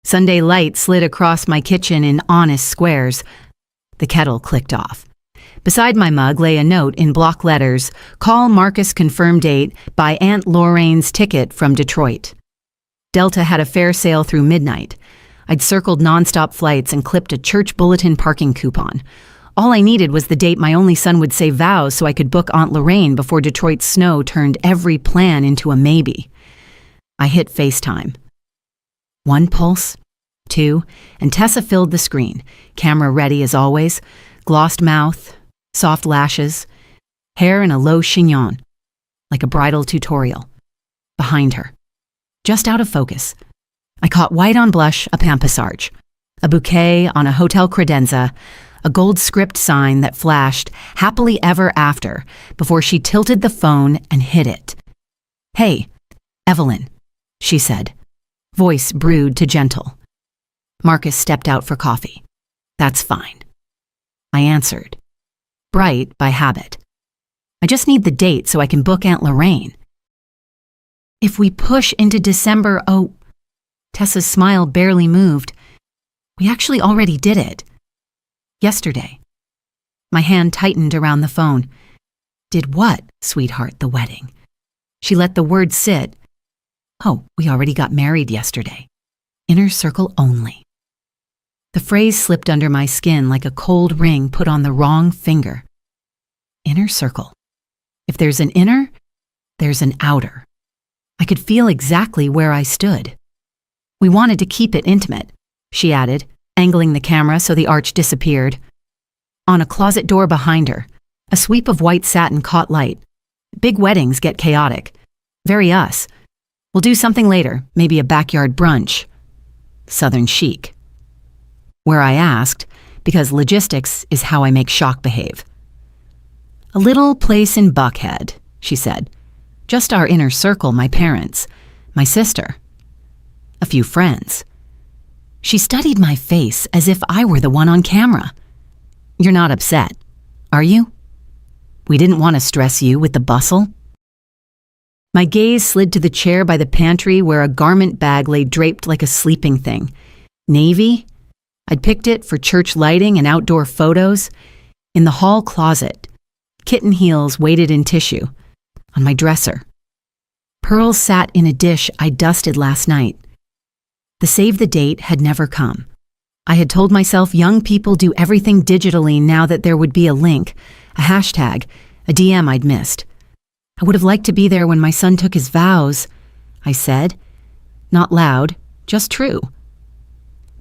Sunday light slid across my kitchen in honest squares. The kettle clicked off. Beside my mug lay a note in block letters, "Call Marcus, confirm date, buy Aunt Lorraine's ticket from Detroit." Delta had a fare sale through midnight. I'd circled nonstop flights and clipped a church bulletin parking coupon. All I needed was the date my only son would say vows so I could book Aunt Lorraine before Detroit's snow turned every plan into a maybe. I hit FaceTime. 1 pulse, 2, and Tessa filled the screen, camera ready as always, glossed mouth, soft lashes, hair in a low chignon, like a bridal tutorial. Behind her, just out of focus, I caught white on blush a pampas arch, a bouquet on a hotel credenza, a gold script sign that flashed happily ever after before she tilted the phone and hit it. "Hey, Evelyn," she said, voice brewed to gentle. Marcus stepped out for coffee. "That's fine." I answered, bright by habit. "I just need the date so I can book Aunt Lorraine." "If we push into December, oh," Tessa's smile barely moved. "We actually already did it. Yesterday." My hand tightened around the phone. "Did what, sweetheart, the wedding?" She let the word sit. "Oh, we already got married yesterday. Inner circle only." The phrase slipped under my skin like a cold ring put on the wrong finger. Inner circle. If there's an inner, there's an outer. I could feel exactly where I stood. "We wanted to keep it intimate," she added, angling the camera so the arch disappeared. On a closet door behind her, a sweep of white satin caught light. Big weddings get chaotic. Very us. "We'll do something later, maybe a backyard brunch." Southern chic. Where I asked, because logistics is how I make shock behave. "A little place in Buckhead," she said. "Just our inner circle, my parents, my sister, a few friends." She studied my face as if I were the one on camera. "You're not upset, are you? We didn't want to stress you with the bustle." My gaze slid to the chair by the pantry where a garment bag lay draped like a sleeping thing. Navy? I'd picked it for church lighting and outdoor photos. In the hall closet, kitten heels weighted in tissue. On my dresser, pearls sat in a dish I dusted last night. The save the date had never come. I had told myself young people do everything digitally now that there would be a link, a hashtag, a DM I'd missed. "I would have liked to be there when my son took his vows," I said. Not loud, just true.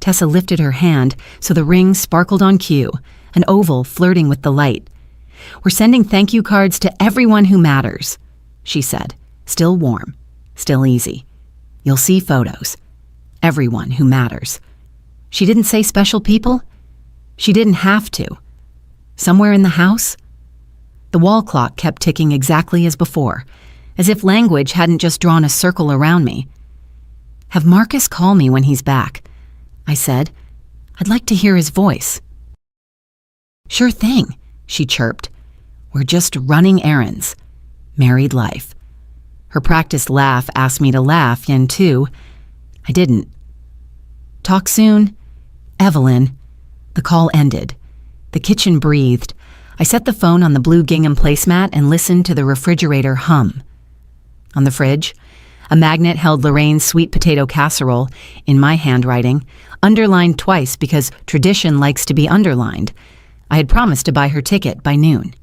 Tessa lifted her hand so the ring sparkled on cue, an oval flirting with the light. "We're sending thank you cards to everyone who matters," she said, still warm, still easy. "You'll see photos. Everyone who matters." She didn't say special people. She didn't have to. Somewhere in the house? The wall clock kept ticking exactly as before, as if language hadn't just drawn a circle around me. "Have Marcus call me when he's back," I said. "I'd like to hear his voice." "Sure thing," she chirped. "We're just running errands. Married life." Her practiced laugh asked me to laugh, yen too. I didn't. "Talk soon, Evelyn." The call ended. The kitchen breathed. I set the phone on the blue gingham placemat and listened to the refrigerator hum. On the fridge, a magnet held Lorraine's sweet potato casserole, in my handwriting, underlined twice because tradition likes to be underlined. I had promised to buy her ticket by noon.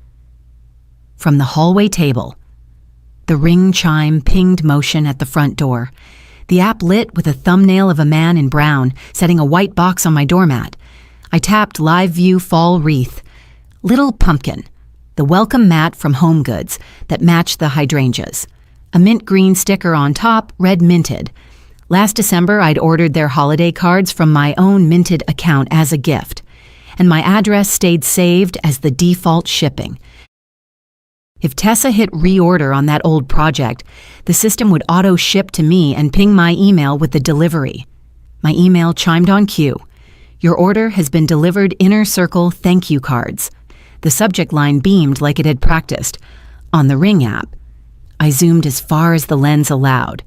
From the hallway table, the ring chime pinged motion at the front door. The app lit with a thumbnail of a man in brown, setting a white box on my doormat. I tapped Live View Fall Wreath. Little Pumpkin, the welcome mat from Home Goods that matched the hydrangeas. A mint green sticker on top, red minted. Last December, I'd ordered their holiday cards from my own minted account as a gift, and my address stayed saved as the default shipping. If Tessa hit reorder on that old project, the system would auto-ship to me and ping my email with the delivery. My email chimed on cue. "Your order has been delivered, Inner Circle thank you cards." The subject line beamed like it had practiced. On the Ring app, I zoomed as far as the lens allowed.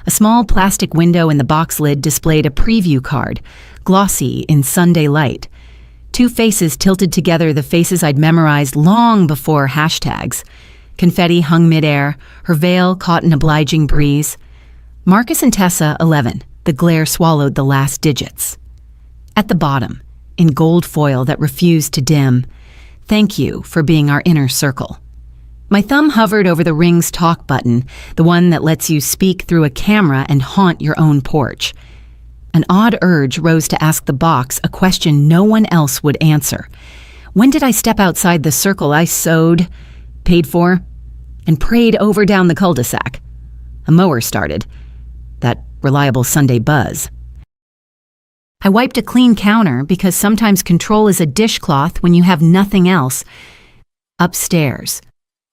A small plastic window in the box lid displayed a preview card, glossy in Sunday light. Two faces tilted together, the faces I'd memorized long before hashtags. Confetti hung midair, her veil caught an obliging breeze. Marcus and Tessa, 11. The glare swallowed the last digits. At the bottom, in gold foil that refused to dim, "Thank you for being our inner circle." My thumb hovered over the Ring's talk button, the one that lets you speak through a camera and haunt your own porch. An odd urge rose to ask the box a question no one else would answer. When did I step outside the circle I sewed, paid for, and prayed over down the cul-de-sac? A mower started. That reliable Sunday buzz. I wiped a clean counter because sometimes control is a dishcloth when you have nothing else. Upstairs,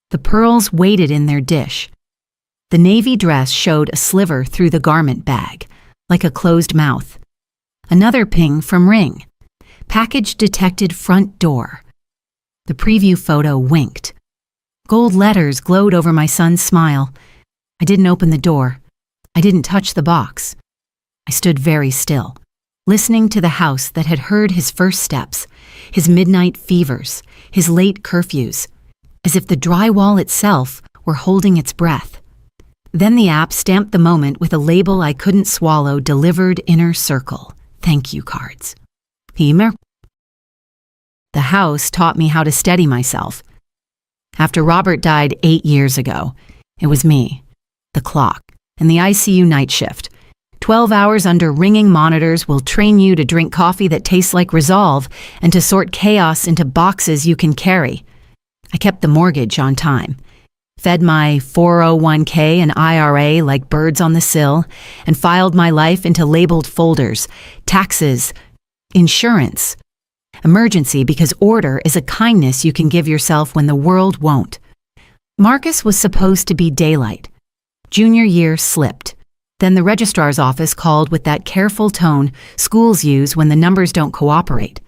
the pearls waited in their dish. The navy dress showed a sliver through the garment bag, like a closed mouth. Another ping from Ring. Package detected front door. The preview photo winked. Gold letters glowed over my son's smile. I didn't open the door. I didn't touch the box. I stood very still, listening to the house that had heard his first steps, his midnight fevers, his late curfews, as if the drywall itself were holding its breath. Then the app stamped the moment with a label I couldn't swallow, delivered inner circle, thank you cards. The house taught me how to steady myself. After Robert died 8 years ago, it was me, the clock, and the ICU night shift. 12 hours under ringing monitors will train you to drink coffee that tastes like Resolve and to sort chaos into boxes you can carry. I kept the mortgage on time, fed my 401k and IRA like birds on the sill, and filed my life into labeled folders: taxes, insurance, emergency, because order is a kindness you can give yourself when the world won't. Marcus was supposed to be daylight. Junior year slipped. Then the registrar's office called with that careful tone schools use when the numbers don't cooperate.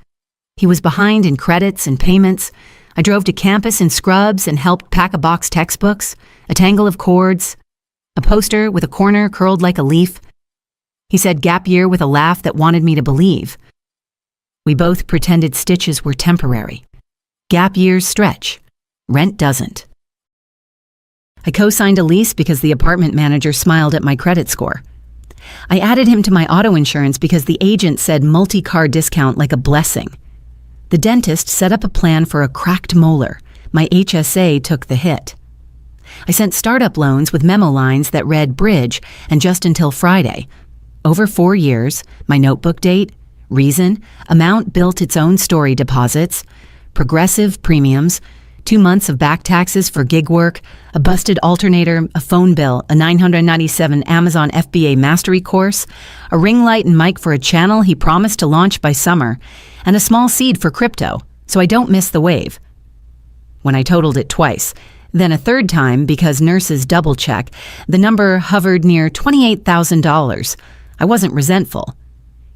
He was behind in credits and payments. I drove to campus in scrubs and helped pack a box textbooks, a tangle of cords, a poster with a corner curled like a leaf. He said gap year with a laugh that wanted me to believe. We both pretended stitches were temporary. Gap years stretch. Rent doesn't. I co-signed a lease because the apartment manager smiled at my credit score. I added him to my auto insurance because the agent said multi-car discount like a blessing. The dentist set up a plan for a cracked molar. My HSA took the hit. I sent startup loans with memo lines that read bridge and just until Friday. Over 4 years, my notebook date, reason, amount built its own story deposits, progressive premiums, 2 months of back taxes for gig work, a busted alternator, a phone bill, a $997 Amazon FBA mastery course, a ring light and mic for a channel he promised to launch by summer, and a small seed for crypto, so I don't miss the wave. When I totaled it twice, then a third time because nurses double-check, the number hovered near $28,000. I wasn't resentful.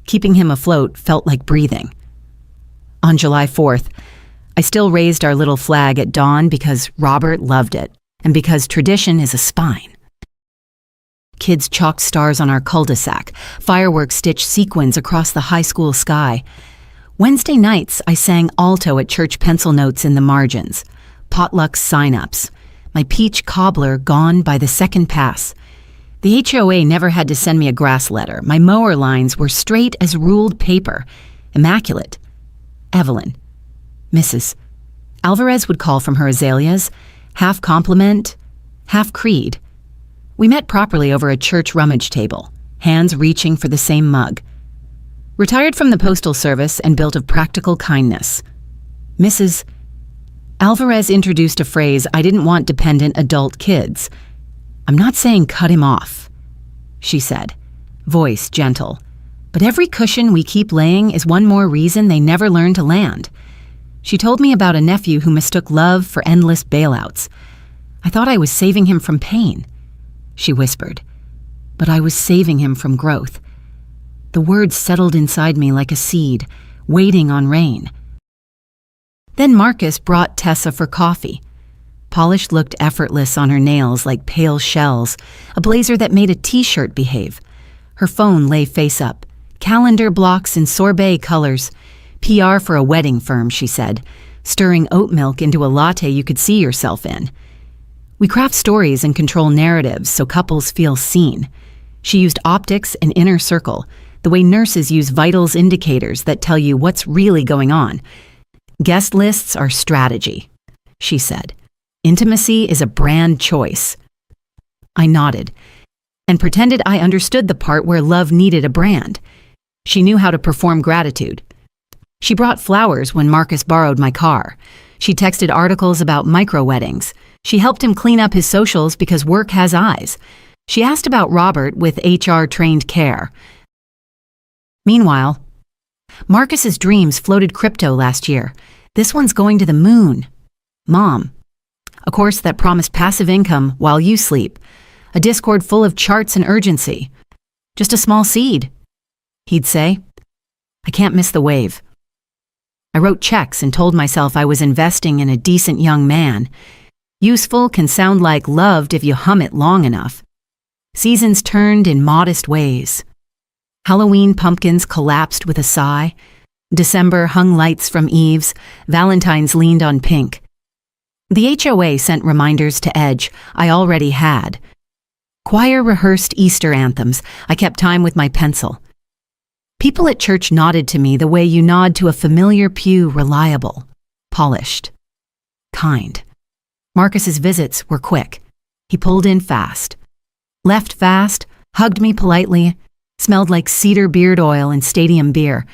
Keeping him afloat felt like breathing. On July 4th, I still raised our little flag at dawn because Robert loved it, and because tradition is a spine. Kids chalked stars on our cul-de-sac, fireworks stitched sequins across the high school sky. Wednesday nights, I sang alto at church pencil notes in the margins, potluck sign-ups, my peach cobbler gone by the second pass. The HOA never had to send me a grass letter. My mower lines were straight as ruled paper, immaculate. Evelyn. Mrs. Alvarez would call from her azaleas, half compliment, half creed. We met properly over a church rummage table, hands reaching for the same mug. Retired from the postal service and built of practical kindness. Mrs. Alvarez introduced a phrase I didn't want dependent adult kids. "I'm not saying cut him off," she said, voice gentle. "But every cushion we keep laying is one more reason they never learn to land." She told me about a nephew who mistook love for endless bailouts. I thought I was saving him from pain, she whispered, but I was saving him from growth. The words settled inside me like a seed, waiting on rain. Then Marcus brought Tessa for coffee. Polish looked effortless on her nails like pale shells, a blazer that made a t-shirt behave. Her phone lay face up, calendar blocks in sorbet colors. PR for a wedding firm, she said, stirring oat milk into a latte you could see yourself in. We craft stories and control narratives so couples feel seen. She used optics and inner circle, the way nurses use vitals indicators that tell you what's really going on. Guest lists are strategy, she said. Intimacy is a brand choice. I nodded and pretended I understood the part where love needed a brand. She knew how to perform gratitude. She brought flowers when Marcus borrowed my car. She texted articles about micro-weddings. She helped him clean up his socials because work has eyes. She asked about Robert with HR-trained care. Meanwhile, Marcus's dreams floated crypto last year. This one's going to the moon. Mom. A course that promised passive income while you sleep. A Discord full of charts and urgency. Just a small seed, he'd say. I can't miss the wave. I wrote checks and told myself I was investing in a decent young man. Useful can sound like loved if you hum it long enough. Seasons turned in modest ways. Halloween pumpkins collapsed with a sigh. December hung lights from eaves. Valentine's leaned on pink. The HOA sent reminders to Edge I already had. Choir rehearsed Easter anthems. I kept time with my pencil. People at church nodded to me the way you nod to a familiar pew, reliable, polished, kind. Marcus's visits were quick. He pulled in fast, left fast, hugged me politely, smelled like cedar beard oil and stadium beer.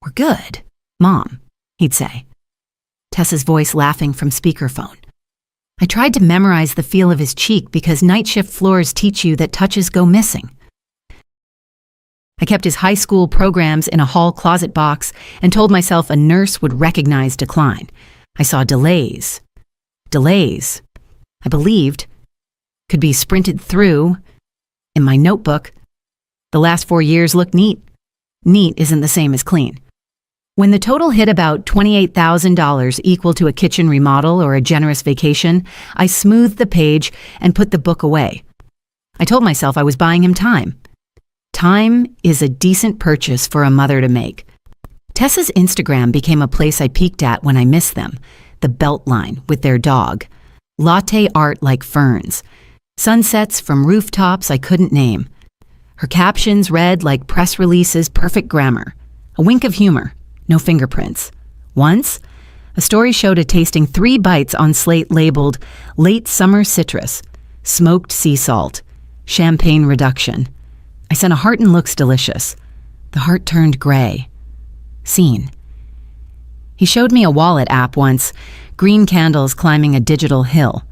We're good, Mom, he'd say. Tessa's voice laughing from speakerphone. I tried to memorize the feel of his cheek because night shift floors teach you that touches go missing. I kept his high school programs in a hall closet box and told myself a nurse would recognize decline. I saw delays. Delays, I believed, could be sprinted through. In my notebook, the last 4 years looked neat. Neat isn't the same as clean. When the total hit about $28,000 equal to a kitchen remodel or a generous vacation, I smoothed the page and put the book away. I told myself I was buying him time. Time is a decent purchase for a mother to make. Tessa's Instagram became a place I peeked at when I missed them. The Beltline with their dog. Latte art like ferns. Sunsets from rooftops I couldn't name. Her captions read like press releases, perfect grammar. A wink of humor. No fingerprints. Once, a story showed her tasting 3 bites on slate labeled Late Summer Citrus, Smoked Sea Salt, Champagne Reduction. I sent a heart and looks delicious. The heart turned gray. Seen. He showed me a wallet app once, green candles climbing a digital hill.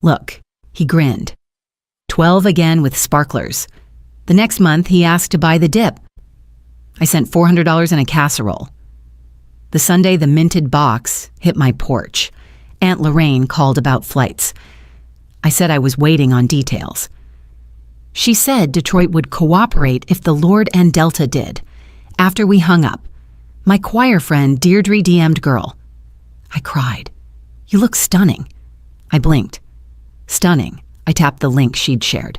Look, he grinned. 12 again with sparklers. The next month he asked to buy the dip. I sent $400 in a casserole. The Sunday the minted box hit my porch. Aunt Lorraine called about flights. I said I was waiting on details. She said Detroit would cooperate if the Lord and Delta did. After we hung up, my choir friend Deirdre DM'd girl. I cried. You look stunning. I blinked. Stunning. I tapped the link she'd shared.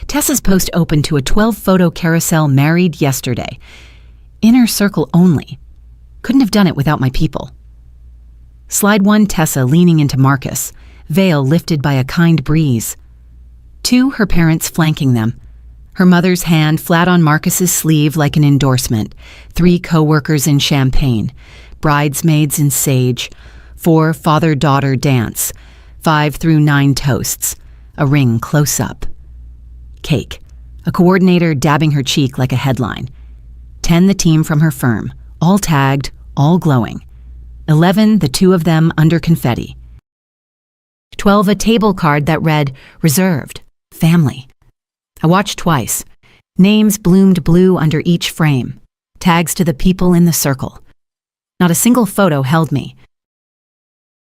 Tessa's post opened to a 12-photo carousel married yesterday. Inner circle only. Couldn't have done it without my people. Slide 1, Tessa leaning into Marcus, veil lifted by a kind breeze. 2, her parents flanking them. Her mother's hand flat on Marcus's sleeve like an endorsement. 3 co-workers in champagne. Bridesmaids in sage. 4, father-daughter dance. 5 through 9 toasts. A ring close up. Cake. A coordinator dabbing her cheek like a headline. 10, the team from her firm. All tagged, all glowing. 11, the 2 of them under confetti. 12, a table card that read, Reserved, Family. I watched twice. Names bloomed blue under each frame. Tags to the people in the circle. Not a single photo held me.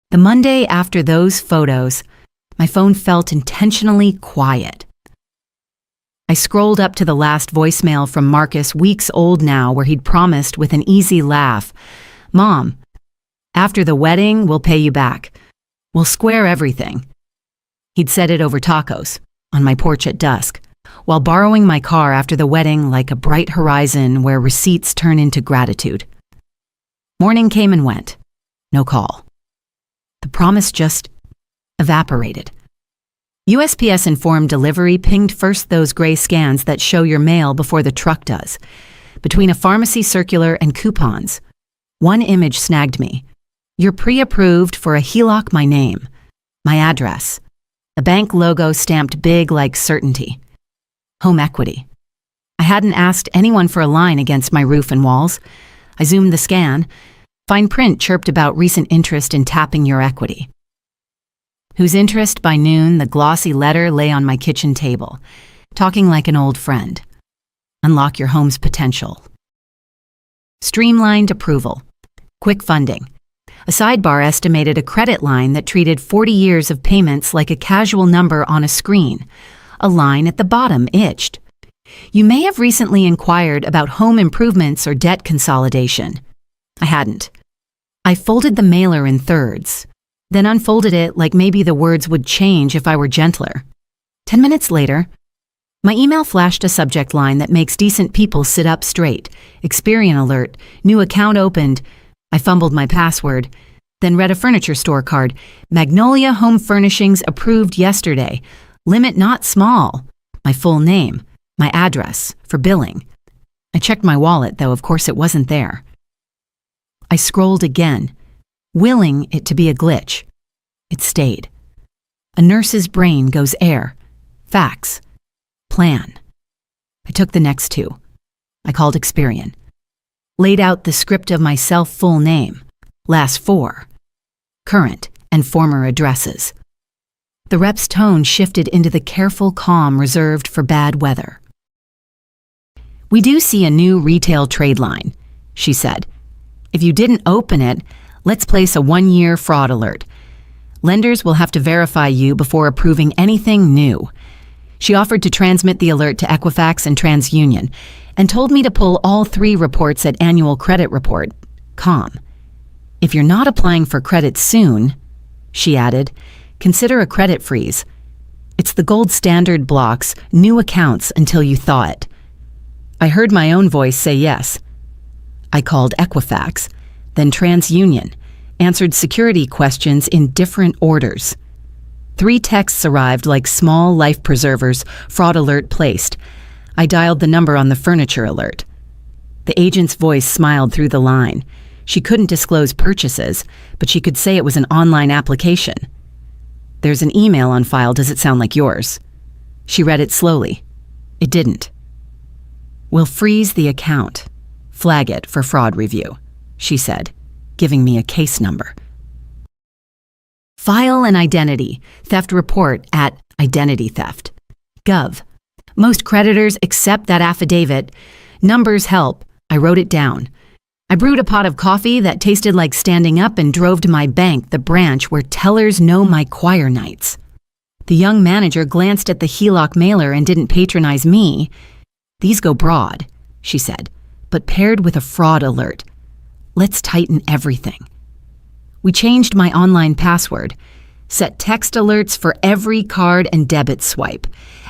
The Monday after those photos, my phone felt intentionally quiet. I scrolled up to the last voicemail from Marcus, weeks old now, where he'd promised with an easy laugh, Mom, After the wedding, we'll pay you back. We'll square everything. He'd said it over tacos, on my porch at dusk, while borrowing my car after the wedding like a bright horizon where receipts turn into gratitude. Morning came and went. No call. The promise just evaporated. USPS Informed Delivery pinged first those gray scans that show your mail before the truck does. Between a pharmacy circular and coupons, one image snagged me. You're pre-approved for a HELOC, my name, my address, a bank logo stamped big like certainty. Home equity. I hadn't asked anyone for a line against my roof and walls. I zoomed the scan. Fine print chirped about recent interest in tapping your equity. Whose interest by noon, the glossy letter lay on my kitchen table, talking like an old friend. Unlock your home's potential. Streamlined approval. Quick funding. A sidebar estimated a credit line that treated 40 years of payments like a casual number on a screen. A line at the bottom itched. You may have recently inquired about home improvements or debt consolidation. I hadn't. I folded the mailer in thirds, then unfolded it like maybe the words would change if I were gentler. 10 minutes later, my email flashed a subject line that makes decent people sit up straight. Experian alert, new account opened. I fumbled my password, then read a furniture store card. Magnolia Home Furnishings approved yesterday. Limit not small. My full name, my address, for billing. I checked my wallet, though of course it wasn't there. I scrolled again, willing it to be a glitch. It stayed. A nurse's brain goes air. Fax. Plan. I took the next two. I called Experian. Laid out the script of my full name, last four, current and former addresses. The rep's tone shifted into the careful calm reserved for bad weather. We do see a new retail trade line, she said. If you didn't open it, let's place a 1-year fraud alert. Lenders will have to verify you before approving anything new. She offered to transmit the alert to Equifax and TransUnion and told me to pull all 3 reports at Annual Credit Report, COM. If you're not applying for credit soon, she added, consider a credit freeze. It's the gold standard blocks new accounts until you thaw it. I heard my own voice say yes. I called Equifax, then TransUnion, answered security questions in different orders. 3 texts arrived like small life preservers, fraud alert placed. I dialed the number on the furniture alert. The agent's voice smiled through the line. She couldn't disclose purchases, but she could say it was an online application. There's an email on file, does it sound like yours? She read it slowly. It didn't. We'll freeze the account. Flag it for fraud review, she said, giving me a case number. File an identity theft report at Identity Theft. Gov. Most creditors accept that affidavit. Numbers help. I wrote it down. I brewed a pot of coffee that tasted like standing up and drove to my bank, the branch where tellers know my choir nights. The young manager glanced at the HELOC mailer and didn't patronize me. These go broad, she said, but paired with a fraud alert. Let's tighten everything. We changed my online password, set text alerts for every card and debit swipe,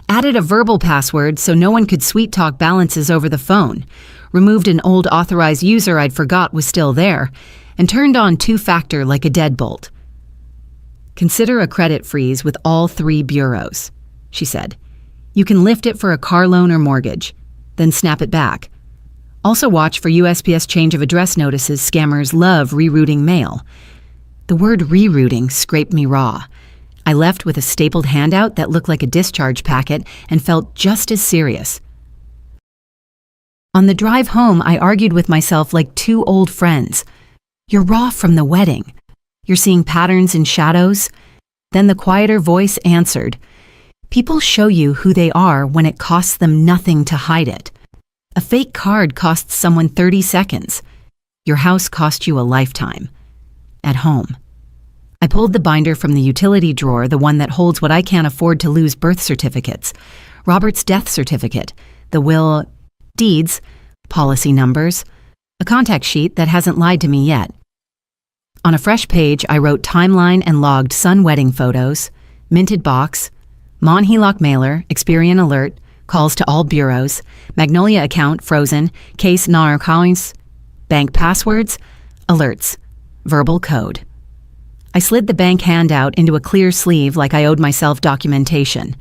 added a verbal password so no one could sweet talk balances over the phone, removed an old authorized user I'd forgot was still there, and turned on 2-factor like a deadbolt. Consider a credit freeze with all 3 bureaus, she said. You can lift it for a car loan or mortgage, then snap it back. Also watch for USPS change of address notices. Scammers love rerouting mail. The word rerouting scraped me raw. I left with a stapled handout that looked like a discharge packet and felt just as serious. On the drive home, I argued with myself like 2 old friends. You're raw from the wedding. You're seeing patterns in shadows. Then the quieter voice answered, people show you who they are when it costs them nothing to hide it. A fake card costs someone 30 seconds. Your house cost you a lifetime. At home. I pulled the binder from the utility drawer, the one that holds what I can't afford to lose: birth certificates, Robert's death certificate, the will, deeds, policy numbers, a contact sheet that hasn't lied to me yet. On a fresh page, I wrote timeline and logged Sun wedding photos, minted box, Mon HELOC mailer, Experian alert, calls to all bureaus, Magnolia account frozen, case narcoins, bank passwords, alerts, verbal code. I slid the bank handout into a clear sleeve like I owed myself documentation.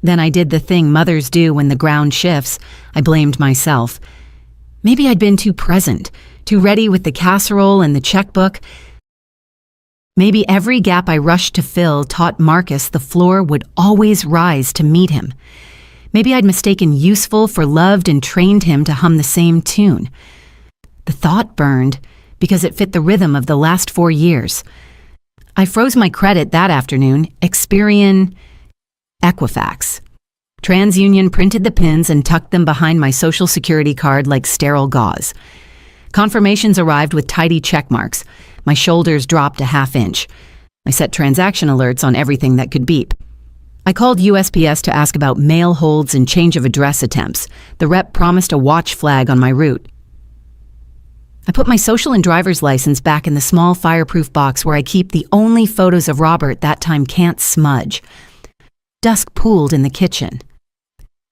Then I did the thing mothers do when the ground shifts. I blamed myself. Maybe I'd been too present, too ready with the casserole and the checkbook. Maybe every gap I rushed to fill taught Marcus the floor would always rise to meet him. Maybe I'd mistaken useful for loved and trained him to hum the same tune. The thought burned because it fit the rhythm of the last 4 years. I froze my credit that afternoon, Experian, Equifax. TransUnion printed the pins and tucked them behind my Social Security card like sterile gauze. Confirmations arrived with tidy check marks. My shoulders dropped a half-inch. I set transaction alerts on everything that could beep. I called USPS to ask about mail holds and change of address attempts. The rep promised a watch flag on my route. I put my social and driver's license back in the small fireproof box where I keep the only photos of Robert that time can't smudge. Dusk pooled in the kitchen.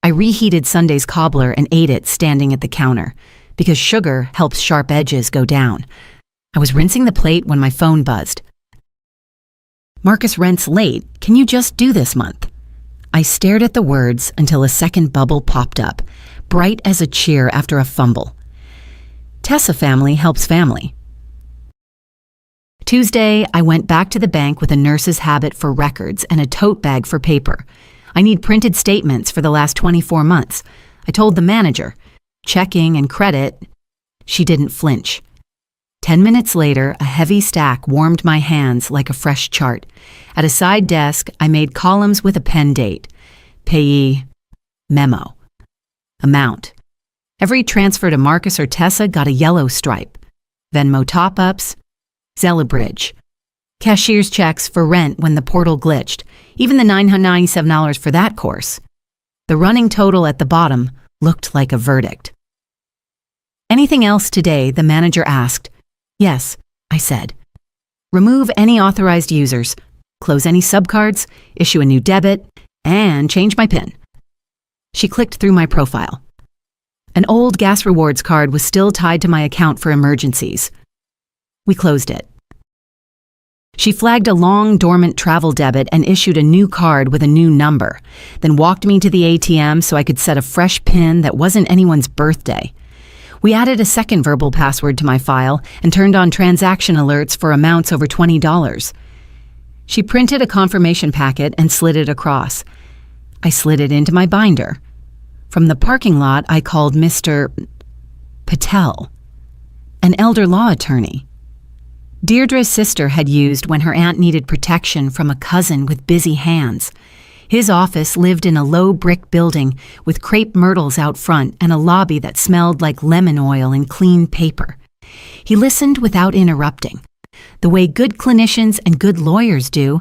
I reheated Sunday's cobbler and ate it standing at the counter, because sugar helps sharp edges go down. I was rinsing the plate when my phone buzzed. Marcus rent's late. Can you just do this month? I stared at the words until a second bubble popped up, bright as a cheer after a fumble. Tessa family helps family. Tuesday, I went back to the bank with a nurse's habit for records and a tote bag for paper. I need printed statements for the last 24 months. I told the manager. Checking and credit. She didn't flinch. 10 minutes later, a heavy stack warmed my hands like a fresh chart. At a side desk, I made columns with a pen date. Payee, memo, amount. Every transfer to Marcus or Tessa got a yellow stripe. Venmo top-ups, Zelabridge. Cashier's checks for rent when the portal glitched. Even the $997 for that course. The running total at the bottom looked like a verdict. Anything else today? The manager asked. Yes, I said. Remove any authorized users, close any subcards, issue a new debit, and change my PIN. She clicked through my profile. An old gas rewards card was still tied to my account for emergencies. We closed it. She flagged a long, dormant travel debit and issued a new card with a new number, then walked me to the ATM so I could set a fresh PIN that wasn't anyone's birthday. We added a second verbal password to my file and turned on transaction alerts for amounts over $20. She printed a confirmation packet and slid it across. I slid it into my binder. From the parking lot, I called Mr. Patel, an elder law attorney. Deirdre's sister had used when her aunt needed protection from a cousin with busy hands. His office lived in a low brick building with crepe myrtles out front and a lobby that smelled like lemon oil and clean paper. He listened without interrupting, the way good clinicians and good lawyers do,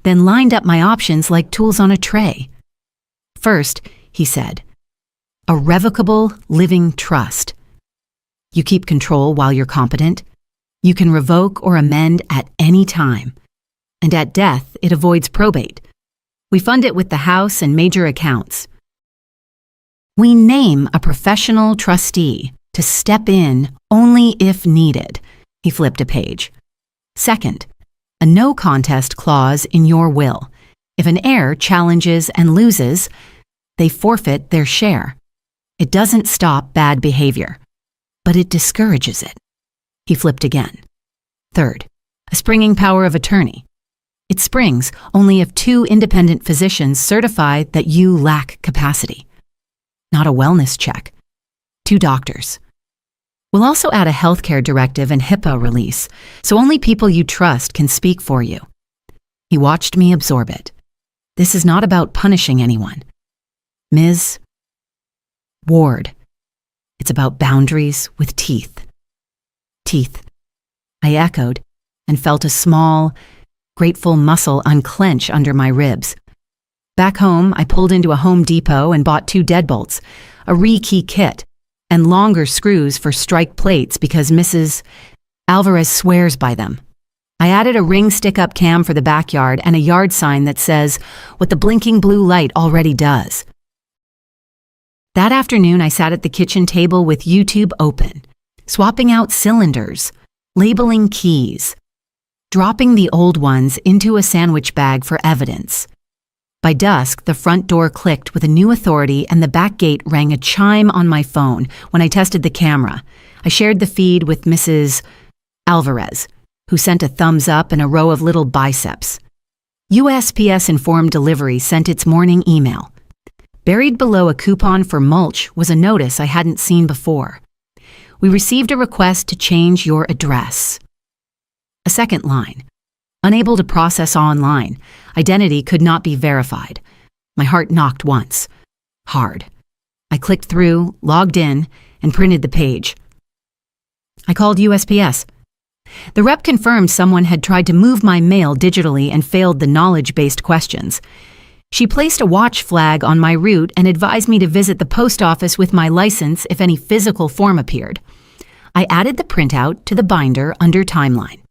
then lined up my options like tools on a tray. First, he said, a revocable living trust. You keep control while you're competent. You can revoke or amend at any time. And at death, it avoids probate. We fund it with the house and major accounts. We name a professional trustee to step in only if needed. He flipped a page. Second, a no contest clause in your will. If an heir challenges and loses, they forfeit their share. It doesn't stop bad behavior, but it discourages it. He flipped again. Third, a springing power of attorney. It springs only if 2 independent physicians certify that you lack capacity. Not a wellness check. 2 doctors. We'll also add a healthcare directive and HIPAA release, so only people you trust can speak for you. He watched me absorb it. This is not about punishing anyone. Ms. Ward. It's about boundaries with teeth. Teeth. I echoed and felt a small, grateful muscle unclench under my ribs. Back home, I pulled into a Home Depot and bought 2 deadbolts, a rekey kit, and longer screws for strike plates because Mrs. Alvarez swears by them. I added a Ring stick-up cam for the backyard and a yard sign that says what the blinking blue light already does. That afternoon, I sat at the kitchen table with YouTube open, swapping out cylinders, labeling keys, dropping the old ones into a sandwich bag for evidence. By dusk, the front door clicked with a new authority and the back gate rang a chime on my phone when I tested the camera. I shared the feed with Mrs. Alvarez, who sent a thumbs up and a row of little biceps. USPS Informed Delivery sent its morning email. Buried below a coupon for mulch was a notice I hadn't seen before. We received a request to change your address. A second line. Unable to process online. Identity could not be verified. My heart knocked once. Hard. I clicked through, logged in, and printed the page. I called USPS. The rep confirmed someone had tried to move my mail digitally and failed the knowledge-based questions. She placed a watch flag on my route and advised me to visit the post office with my license if any physical form appeared. I added the printout to the binder under timeline.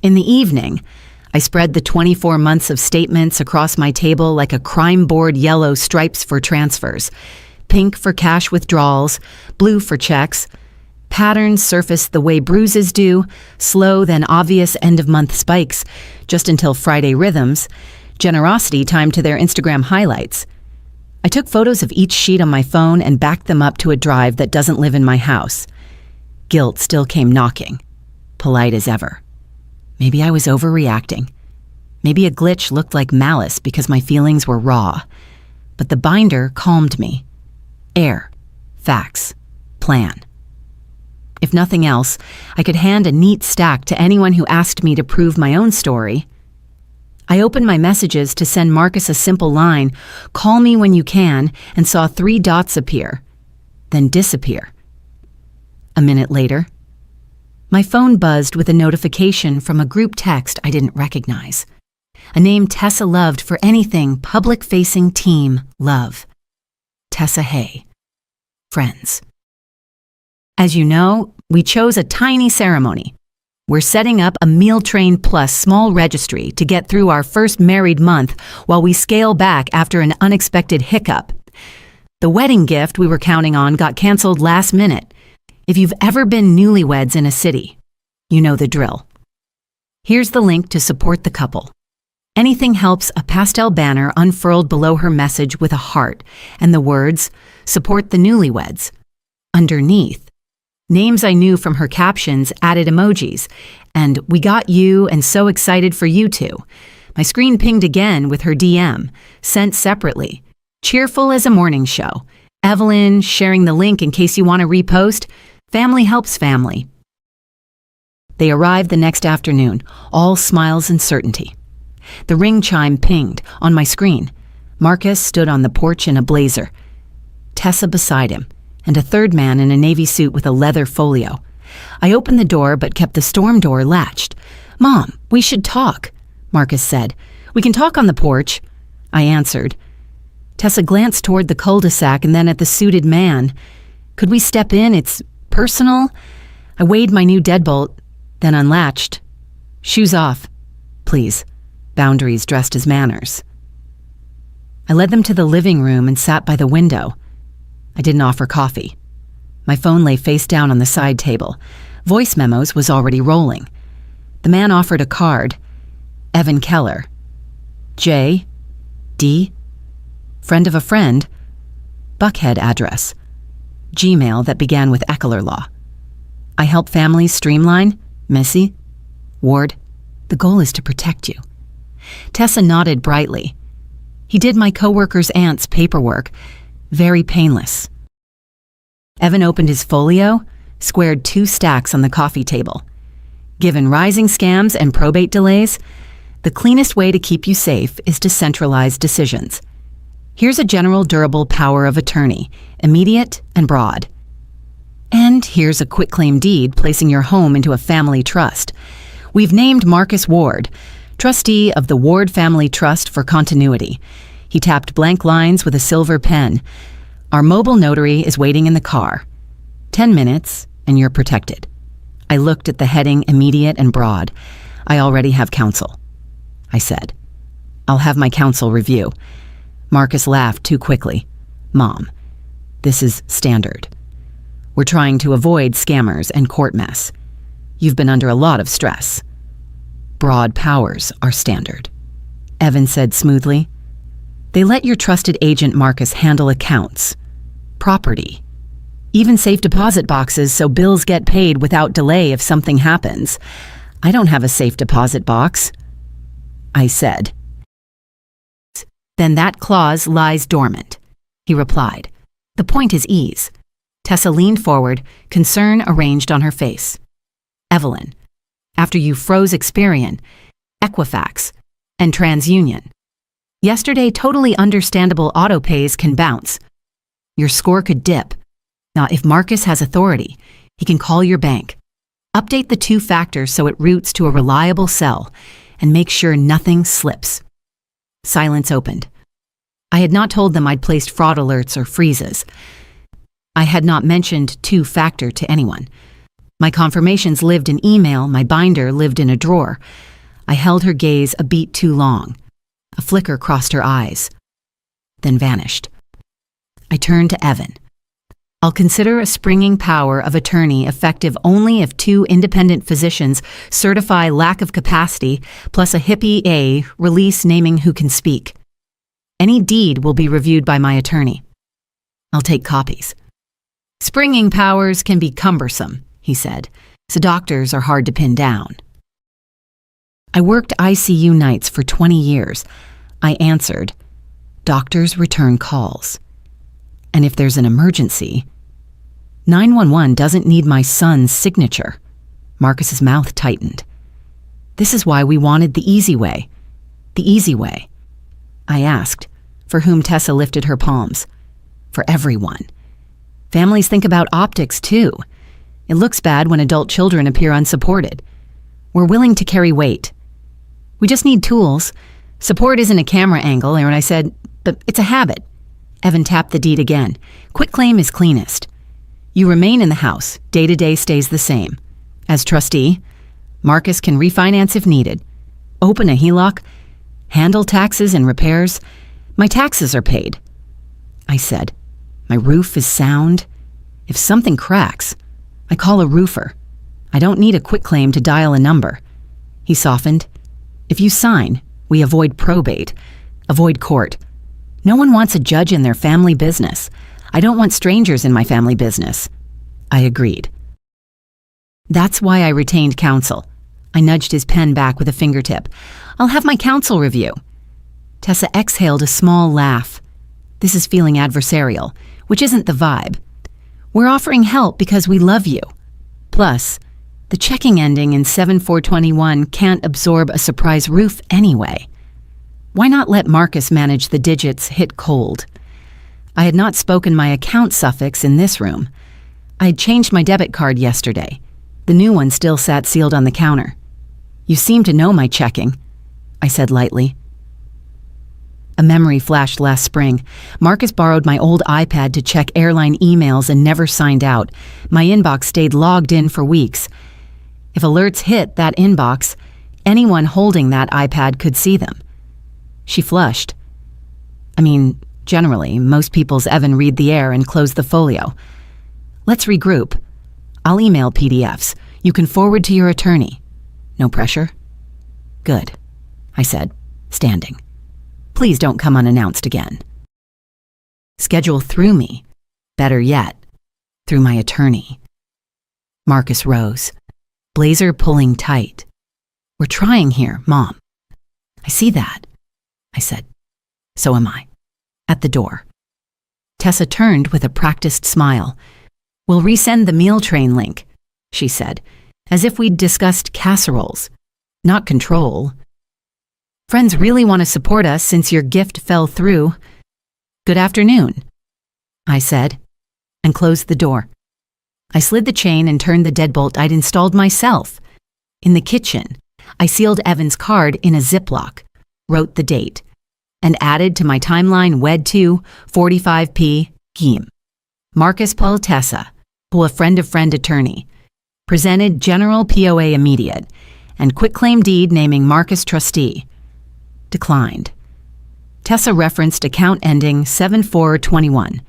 In the evening, I spread the 24 months of statements across my table like a crime board, yellow stripes for transfers, pink for cash withdrawals, blue for checks. Patterns surfaced the way bruises do, slow then obvious end-of-month spikes, just until Friday rhythms, generosity timed to their Instagram highlights. I took photos of each sheet on my phone and backed them up to a drive that doesn't live in my house. Guilt still came knocking, polite as ever. Maybe I was overreacting. Maybe a glitch looked like malice because my feelings were raw. But the binder calmed me. Air, facts, plan. If nothing else, I could hand a neat stack to anyone who asked me to prove my own story. I opened my messages to send Marcus a simple line, "Call me when you can," and saw 3 dots appear, then disappear. A minute later, my phone buzzed with a notification from a group text I didn't recognize. A name Tessa loved for anything public-facing team love. Tessa Hay. Friends. As you know, we chose a tiny ceremony. We're setting up a meal train plus small registry to get through our first married month while we scale back after an unexpected hiccup. The wedding gift we were counting on got canceled last minute. If you've ever been newlyweds in a city, you know the drill. Here's the link to support the couple. Anything helps. A pastel banner unfurled below her message with a heart and the words, "Support the newlyweds." Underneath, names I knew from her captions added emojis, and "We got you and so excited for you two." My screen pinged again with her DM, sent separately. "Cheerful as a morning show. Evelyn sharing the link in case you want to repost. Family helps family." They arrived the next afternoon, all smiles and certainty. The ring chime pinged on my screen. Marcus stood on the porch in a blazer. Tessa beside him, and a third man in a navy suit with a leather folio. I opened the door but kept the storm door latched. "Mom, we should talk," Marcus said. "We can talk on the porch," I answered. Tessa glanced toward the cul-de-sac and then at the suited man. "Could we step in? It's personal." I weighed my new deadbolt, then unlatched. "Shoes off, please." Boundaries dressed as manners. I led them to the living room and sat by the window. I didn't offer coffee. My phone lay face down on the side table. Voice memos was already rolling. The man offered a card. Evan Keller. J. D. Friend of a friend. Buckhead address. Gmail that began with Eckler Law. I help families streamline. Missy. Ward. The goal is to protect you. Tessa nodded brightly. He did my coworker's aunt's paperwork. Very painless. Evan opened his folio, squared 2 stacks on the coffee table. Given rising scams and probate delays, the cleanest way to keep you safe is to centralize decisions. Here's a general durable power of attorney, immediate and broad. And here's a quitclaim deed placing your home into a family trust. We've named Marcus Ward, trustee of the Ward Family Trust for continuity. He tapped blank lines with a silver pen. Our mobile notary is waiting in the car. 10 minutes, and you're protected. I looked at the heading immediate and broad. I already have counsel, I said. I'll have my counsel review. Marcus laughed too quickly. Mom, this is standard. We're trying to avoid scammers and court mess. You've been under a lot of stress. Broad powers are standard, Evan said smoothly. They let your trusted agent Marcus handle accounts, property, even safe deposit boxes so bills get paid without delay if something happens. I don't have a safe deposit box, I said. Then that clause lies dormant, he replied. The point is ease. Tessa leaned forward, concern arranged on her face. Evelyn, after you froze Experian, Equifax, and TransUnion. Yesterday, totally understandable autopays can bounce. Your score could dip. Now, if Marcus has authority, he can call your bank. Update the 2 factors so it routes to a reliable cell, and make sure nothing slips. Silence opened. I had not told them I'd placed fraud alerts or freezes. I had not mentioned 2-factor to anyone. My confirmations lived in email, my binder lived in a drawer. I held her gaze a beat too long. A flicker crossed her eyes, then vanished. I turned to Evan. I'll consider a springing power of attorney effective only if 2 independent physicians certify lack of capacity plus a HIPAA A release naming who can speak. Any deed will be reviewed by my attorney. I'll take copies. Springing powers can be cumbersome, he said, so doctors are hard to pin down. I worked ICU nights for 20 years. I answered, doctors return calls. And if there's an emergency, 911 doesn't need my son's signature. Marcus's mouth tightened. This is why we wanted the easy way. The easy way. I asked, for whom Tessa lifted her palms. For everyone. Families think about optics too. It looks bad when adult children appear unsupported. We're willing to carry weight. We just need tools. Support isn't a camera angle, and I said, but it's a habit. Evan tapped the deed again. Quitclaim is cleanest. You remain in the house. Day-to-day stays the same. As trustee, Marcus can refinance if needed. Open a HELOC. Handle taxes and repairs. My taxes are paid. I said, my roof is sound. If something cracks, I call a roofer. I don't need a quitclaim to dial a number. He softened. If you sign, we avoid probate, avoid court. No one wants a judge in their family business. I don't want strangers in my family business. I agreed. That's why I retained counsel. I nudged his pen back with a fingertip. I'll have my counsel review. Tessa exhaled a small laugh. This is feeling adversarial, which isn't the vibe. We're offering help because we love you. Plus, the checking ending in 7421 can't absorb a surprise roof anyway. Why not let Marcus manage the digits hit cold? I had not spoken my account suffix in this room. I had changed my debit card yesterday. The new one still sat sealed on the counter. You seem to know my checking, I said lightly. A memory flashed last spring. Marcus borrowed my old iPad to check airline emails and never signed out. My inbox stayed logged in for weeks. If alerts hit that inbox, anyone holding that iPad could see them. She flushed. I mean, generally, most people's Evan read the air and close the folio. Let's regroup. I'll email PDFs. You can forward to your attorney. No pressure? Good, I said, standing. Please don't come unannounced again. Schedule through me. Better yet, through my attorney. Marcus rose, blazer pulling tight. We're trying here, Mom. I see that, I said. So am I. At the door. Tessa turned with a practiced smile. We'll resend the meal train link, she said, as if we'd discussed casseroles, not control. Friends really want to support us since your gift fell through. Good afternoon, I said, and closed the door. I slid the chain and turned the deadbolt I'd installed myself. In the kitchen, I sealed Evan's card in a Ziploc, wrote the date, and added to my timeline wed to 45p Geem. Marcus Paul Tessa, who a friend of friend attorney. Presented General POA Immediate and Quitclaim Deed naming Marcus Trustee. Declined. Tessa referenced account ending 7421.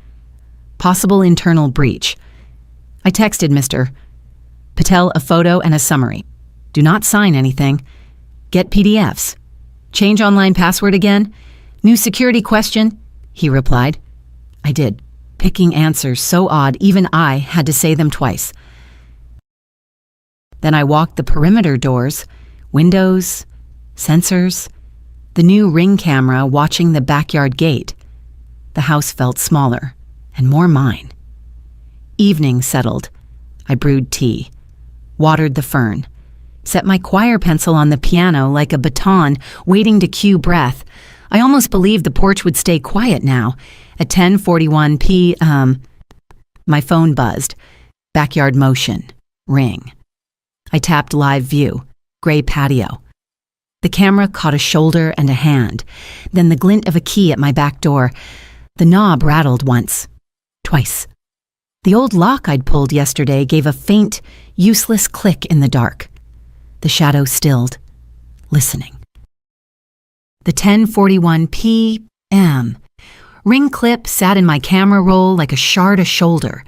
Possible internal breach. I texted Mr. Patel a photo and a summary. Do not sign anything. Get PDFs. Change online password again? New security question? He replied. I did, picking answers so odd even I had to say them twice. Then I walked the perimeter doors, windows, sensors, the new Ring camera watching the backyard gate. The house felt smaller and more mine. Evening settled. I brewed tea, watered the fern, set my choir pencil on the piano like a baton waiting to cue breath. I almost believed the porch would stay quiet now. At 10:41 p.m., my phone buzzed. Backyard motion. Ring. I tapped live view. Gray patio. The camera caught a shoulder and a hand, then the glint of a key at my back door. The knob rattled once, twice. The old lock I'd pulled yesterday gave a faint, useless click in the dark. The shadow stilled, listening. The 10:41 p.m. Ring clip sat in my camera roll like a shard of shoulder,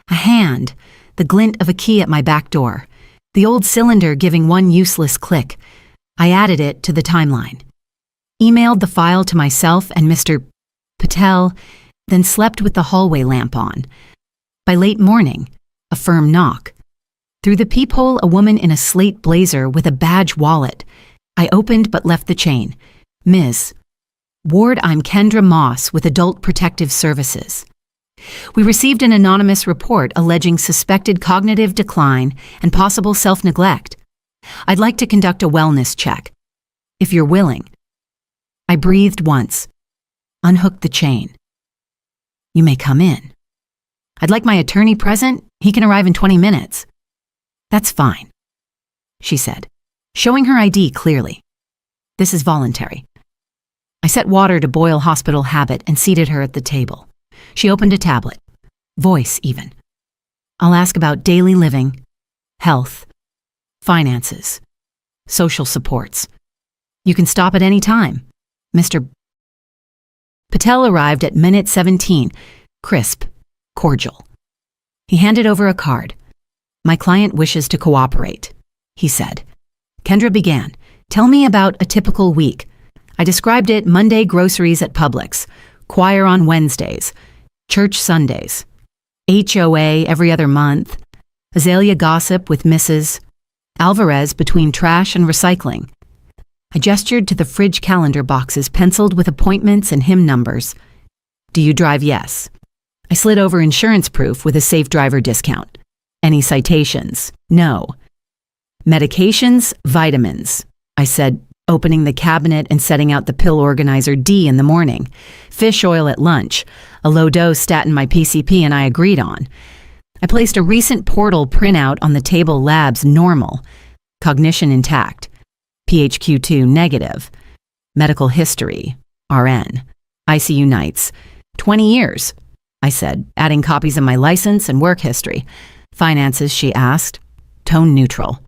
a hand, the glint of a key at my back door, the old cylinder giving one useless click. I added it to the timeline, emailed the file to myself and Mr. Patel, then slept with the hallway lamp on. By late morning, a firm knock. Through the peephole, a woman in a slate blazer with a badge wallet. I opened but left the chain. Ms. Ward, I'm Kendra Moss with Adult Protective Services. We received an anonymous report alleging suspected cognitive decline and possible self-neglect. I'd like to conduct a wellness check, if you're willing. I breathed once, unhooked the chain. You may come in. I'd like my attorney present. He can arrive in 20 minutes. That's fine, she said, showing her ID clearly. This is voluntary. I set water to boil hospital habit and seated her at the table. She opened a tablet, voice even. I'll ask about daily living, health, finances, social supports. You can stop at any time. Mr. Patel arrived at minute 17, crisp, cordial. He handed over a card. My client wishes to cooperate, he said. Kendra began. Tell me about a typical week. I described it: Monday groceries at Publix, choir on Wednesdays, church Sundays, HOA every other month, Azalea gossip with Mrs. Alvarez between trash and recycling. I gestured to the fridge calendar boxes penciled with appointments and hymn numbers. Do you drive? Yes. I slid over insurance proof with a safe driver discount. Any citations? No. Medications, vitamins, I said, opening the cabinet and setting out the pill organizer D in the morning. Fish oil at lunch, a low-dose statin my PCP and I agreed on. I placed a recent portal printout on the table. Labs normal, cognition intact, PHQ-2 negative, medical history, RN, ICU nights, 20 years, I said, adding copies of my license and work history. Finances, she asked, tone neutral.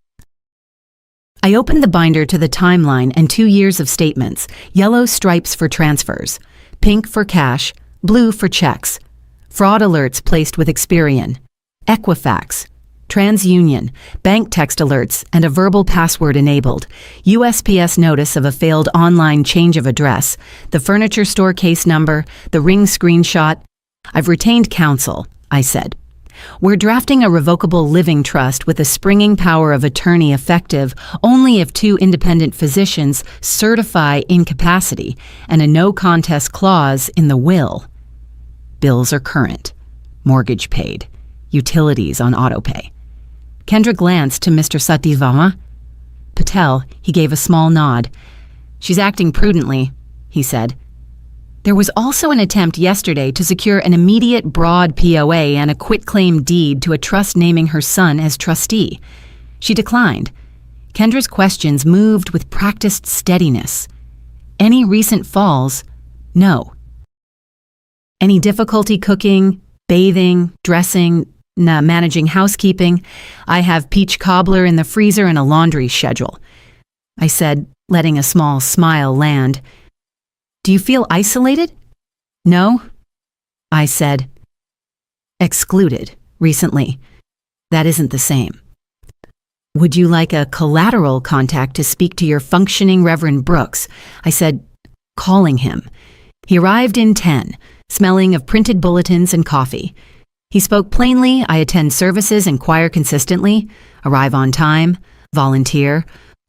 I opened the binder to the timeline and 2 years of statements, yellow stripes for transfers, pink for cash, blue for checks, fraud alerts placed with Experian, Equifax, TransUnion, bank text alerts, and a verbal password enabled, USPS notice of a failed online change of address, the furniture store case number, the Ring screenshot. I've retained counsel, I said. We're drafting a revocable living trust with a springing power of attorney effective only if 2 independent physicians certify incapacity and a no contest clause in the will. Bills are current, mortgage paid, utilities on autopay. Kendra glanced to Mr. Satyavama. Patel, he gave a small nod. She's acting prudently, he said. There was also an attempt yesterday to secure an immediate broad POA and a quitclaim deed to a trust naming her son as trustee. She declined. Kendra's questions moved with practiced steadiness. Any recent falls? No. Any difficulty cooking, bathing, dressing? managing housekeeping. I have peach cobbler in the freezer and a laundry schedule. I said, letting a small smile land. Do you feel isolated? No, I said. Excluded, recently. That isn't the same. Would you like a collateral contact to speak to your functioning Reverend Brooks? I said, calling him. He arrived in 10, smelling of printed bulletins and coffee. He spoke plainly. I attend services and choir consistently, arrive on time, volunteer,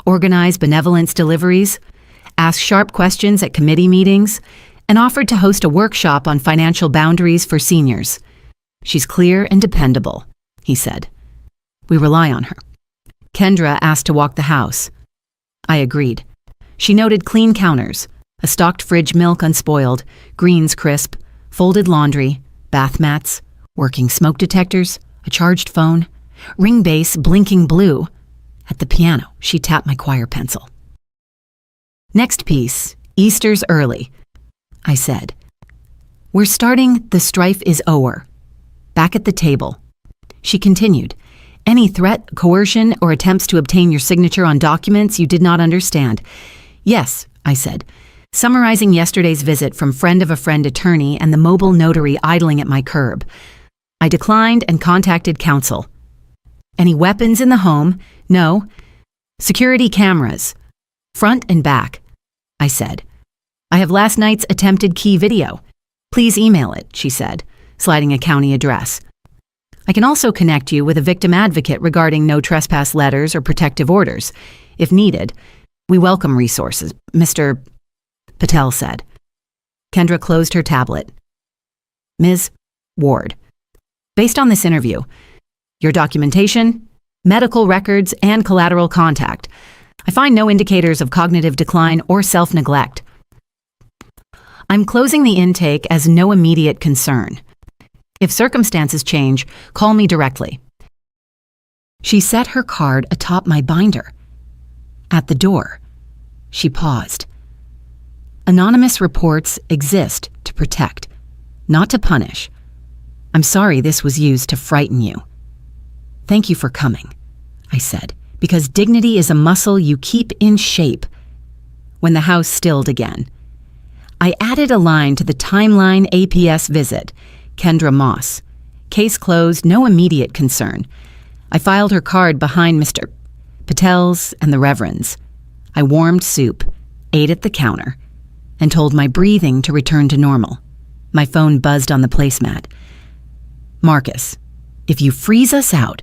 organize benevolence deliveries, ask sharp questions at committee meetings, and offered to host a workshop on financial boundaries for seniors. She's clear and dependable, he said. We rely on her. Kendra asked to walk the house. I agreed. She noted clean counters, a stocked fridge, milk unspoiled, greens crisp, folded laundry, bath mats, working smoke detectors, a charged phone, ring bass blinking blue. At the piano, she tapped my choir pencil. Next piece, Easter's early, I said. We're starting The Strife is O'er. Back at the table. She continued. Any threat, coercion, or attempts to obtain your signature on documents you did not understand. Yes, I said, summarizing yesterday's visit from friend of a friend attorney and the mobile notary idling at my curb. I declined and contacted counsel. Any weapons in the home? No. Security cameras. Front and back, I said. I have last night's attempted key video. Please email it, she said, sliding a county address. I can also connect you with a victim advocate regarding no trespass letters or protective orders. If needed, we welcome resources, Mr. Patel said. Kendra closed her tablet. Ms. Ward, based on this interview, your documentation, medical records, and collateral contact, I find no indicators of cognitive decline or self-neglect. I'm closing the intake as no immediate concern. If circumstances change, call me directly. She set her card atop my binder. At the door, she paused. Anonymous reports exist to protect, not to punish. I'm sorry this was used to frighten you. Thank you for coming, I said, because dignity is a muscle you keep in shape. When the house stilled again, I added a line to the timeline APS visit. Kendra Moss. Case closed, no immediate concern. I filed her card behind Mr. Patel's and the Reverend's. I warmed soup, ate at the counter, and told my breathing to return to normal. My phone buzzed on the placemat. Marcus, if you freeze us out,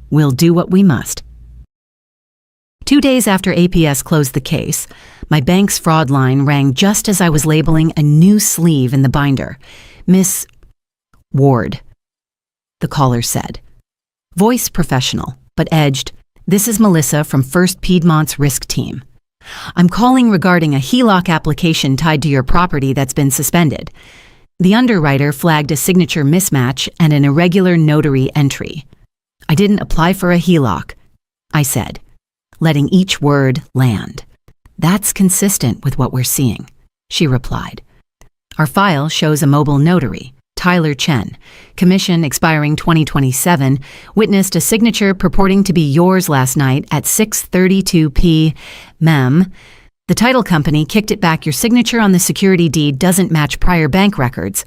we'll do what we must. 2 days after APS closed the case, my bank's fraud line rang just as I was labeling a new sleeve in the binder. Miss Ward, the caller said. Voice professional, but edged. This is Melissa from First Piedmont's risk team. I'm calling regarding a HELOC application tied to your property that's been suspended. The underwriter flagged a signature mismatch and an irregular notary entry. I didn't apply for a HELOC, I said, letting each word land. That's consistent with what we're seeing, she replied. Our file shows a mobile notary, Tyler Chen, commission expiring 2027, witnessed a signature purporting to be yours last night at 6:32 p.m. The title company kicked it back. Your signature on the security deed doesn't match prior bank records.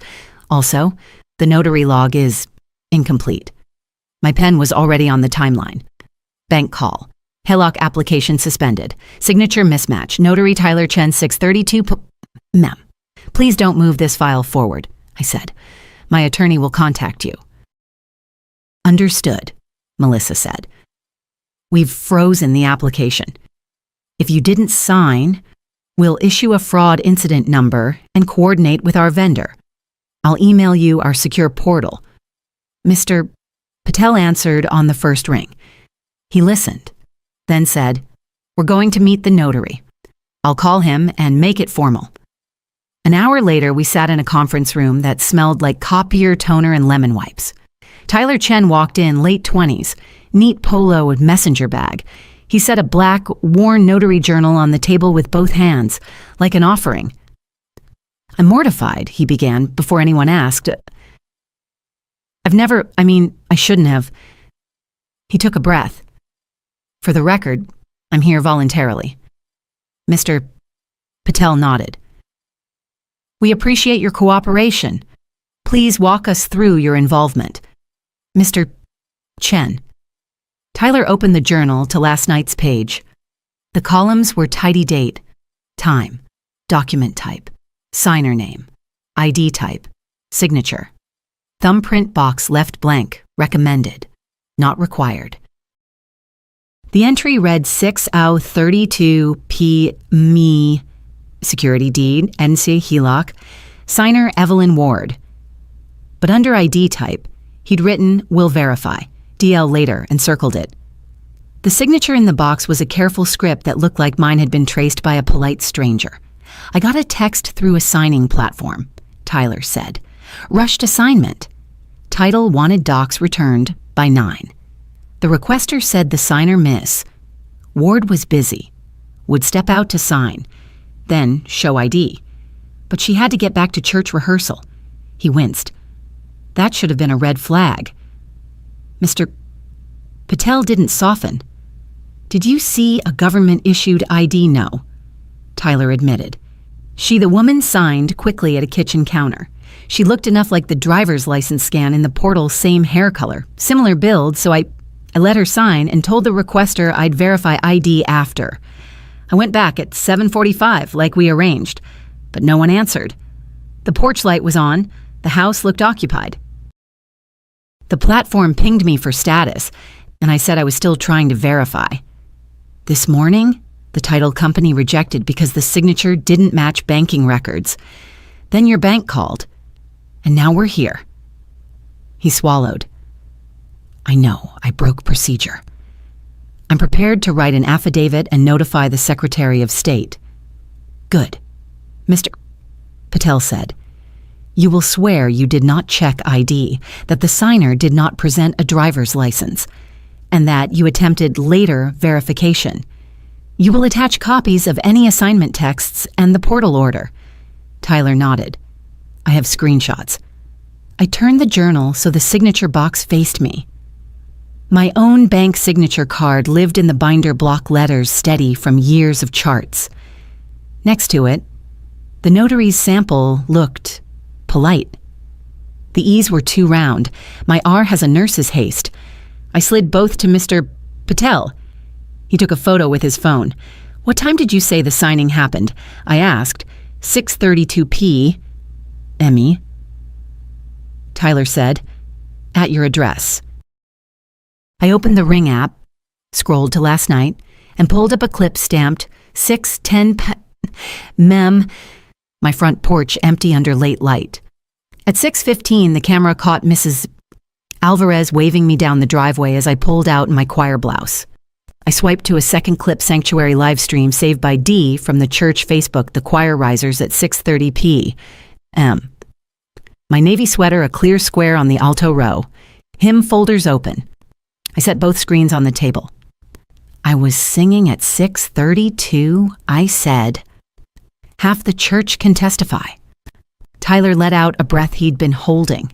Also, the notary log is incomplete. My pen was already on the timeline. Bank call. HELOC application suspended. Signature mismatch. Notary Tyler Chen 6:32 p.m. Please don't move this file forward, I said. My attorney will contact you. Understood, Melissa said. We've frozen the application. If you didn't sign, we'll issue a fraud incident number and coordinate with our vendor. I'll email you our secure portal. Mr. Patel answered on the first ring. He listened, then said, We're going to meet the notary. I'll call him and make it formal. An hour later, we sat in a conference room that smelled like copier, toner, and lemon wipes. Tyler Chen walked in, late 20s, neat polo and messenger bag. He set a black, worn notary journal on the table with both hands, like an offering. I'm mortified, he began, before anyone asked. I shouldn't have. He took a breath. For the record, I'm here voluntarily. Mr. Patel nodded. We appreciate your cooperation. Please walk us through your involvement. Mr. Chen. Tyler opened the journal to last night's page. The columns were tidy date, time, document type, signer name, ID type, signature. Thumbprint box left blank, recommended, not required. The entry read 6/32 P. Me, security deed, NC HELOC, signer Evelyn Ward. But under ID type, he'd written, will verify, DL later, and circled it. The signature in the box was a careful script that looked like mine had been traced by a polite stranger. I got a text through a signing platform, Tyler said. Rushed assignment. Title wanted docs returned by 9. The requester said the signer miss. Ward was busy. Would step out to sign, then show ID. But she had to get back to church rehearsal. He winced. That should have been a red flag. Mr. Patel didn't soften. Did you see a government-issued ID? No, Tyler admitted. The woman signed quickly at a kitchen counter. She looked enough like the driver's license scan in the portal, same hair color, similar build, so I let her sign and told the requester I'd verify ID after. I went back at 7:45 like we arranged, but no one answered. The porch light was on. The house looked occupied. The platform pinged me for status, and I said I was still trying to verify. This morning, the title company rejected because the signature didn't match banking records. Then your bank called, and now we're here. He swallowed. I know, I broke procedure. I'm prepared to write an affidavit and notify the Secretary of State. Good. Mr. Patel said, you will swear you did not check ID, that the signer did not present a driver's license, and that you attempted later verification. You will attach copies of any assignment texts and the portal order. Tyler nodded. I have screenshots. I turned the journal so the signature box faced me. My own bank signature card lived in the binder block letters steady from years of charts. Next to it, the notary's sample looked polite. The E's were too round. My R has a nurse's haste. I slid both to Mr. Patel. He took a photo with his phone. What time did you say the signing happened? I asked. 6:32 P. Emmy. Tyler said, at your address. I opened the Ring app, scrolled to last night, and pulled up a clip stamped 6:10 Mem. My front porch empty under late light. At 6:15, the camera caught Mrs. Alvarez waving me down the driveway as I pulled out in my choir blouse. I swiped to a second clip Sanctuary live stream saved by D from the church Facebook, the choir risers at 6:30 p.m. My navy sweater a clear square on the alto row. Hymn folders open. I set both screens on the table. I was singing at 6:32, I said. Half the church can testify. Tyler let out a breath he'd been holding.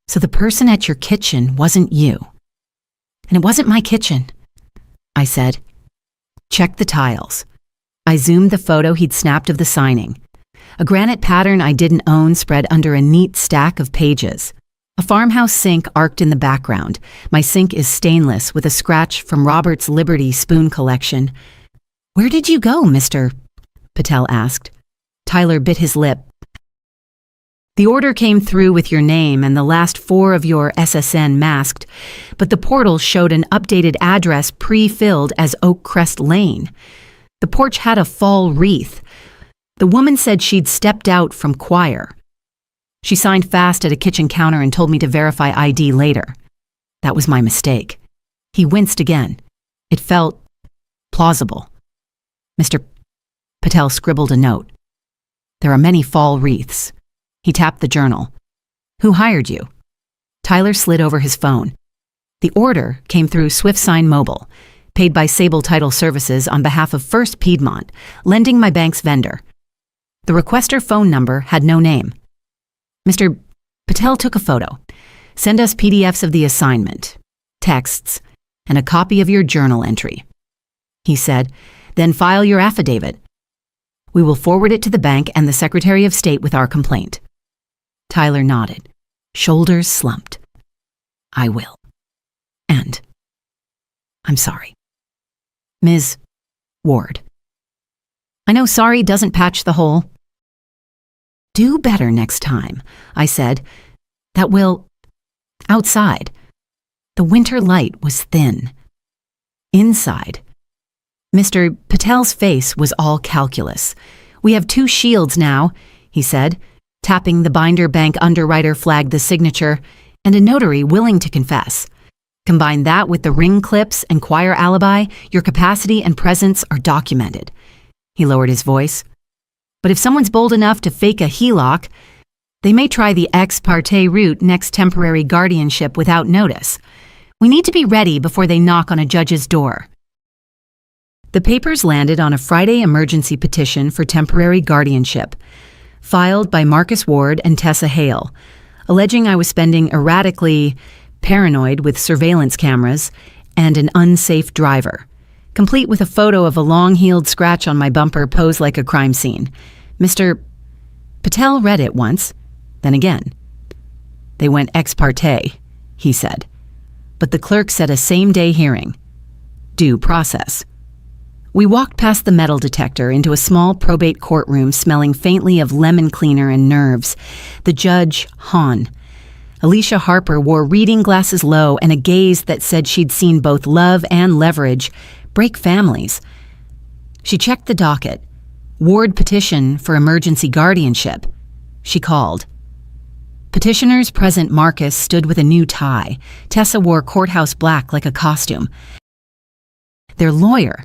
So the person at your kitchen wasn't you. And it wasn't my kitchen, I said. Check the tiles. I zoomed the photo he'd snapped of the signing. A granite pattern I didn't own spread under a neat stack of pages. A farmhouse sink arced in the background. My sink is stainless with a scratch from Robert's Liberty spoon collection. Where did you go, Mr. Patel asked. Tyler bit his lip. The order came through with your name and the last 4 of your SSN masked, but the portal showed an updated address pre-filled as Oak Crest Lane. The porch had a fall wreath. The woman said she'd stepped out from choir. She signed fast at a kitchen counter and told me to verify ID later. That was my mistake. He winced again. It felt plausible. Mr. Patel scribbled a note. There are many fall wreaths. He tapped the journal. Who hired you? Tyler slid over his phone. The order came through SwiftSign Mobile, paid by Sable Title Services on behalf of First Piedmont, lending my bank's vendor. The requester phone number had no name. Mr. Patel took a photo. Send us PDFs of the assignment, texts, and a copy of your journal entry. He said, then file your affidavit. We will forward it to the bank and the Secretary of State with our complaint. Tyler nodded, shoulders slumped. I will. And I'm sorry. Ms. Ward. I know sorry doesn't patch the hole. Do better next time, I said. That will... Outside. The winter light was thin. Inside. Mr. Patel's face was all calculus. We have 2 shields now, he said. Tapping the binder bank underwriter flagged the signature, and a notary willing to confess. Combine that with the ring clips and choir alibi, your capacity and presence are documented. He lowered his voice. But if someone's bold enough to fake a HELOC, they may try the ex parte route next temporary guardianship without notice. We need to be ready before they knock on a judge's door. The papers landed on a Friday emergency petition for temporary guardianship, filed by Marcus Ward and Tessa Hale, alleging I was spending erratically, paranoid with surveillance cameras, and an unsafe driver, complete with a photo of a long-heeled scratch on my bumper posed like a crime scene. Mr. Patel read it once, then again. They went ex parte, he said. But the clerk said a same-day hearing. Due process. We walked past the metal detector into a small probate courtroom smelling faintly of lemon cleaner and nerves. The judge, Hahn. Alicia Harper wore reading glasses low and a gaze that said she'd seen both love and leverage break families. She checked the docket. Ward petition for emergency guardianship. She called. Petitioners present Marcus stood with a new tie. Tessa wore courthouse black like a costume. Their lawyer,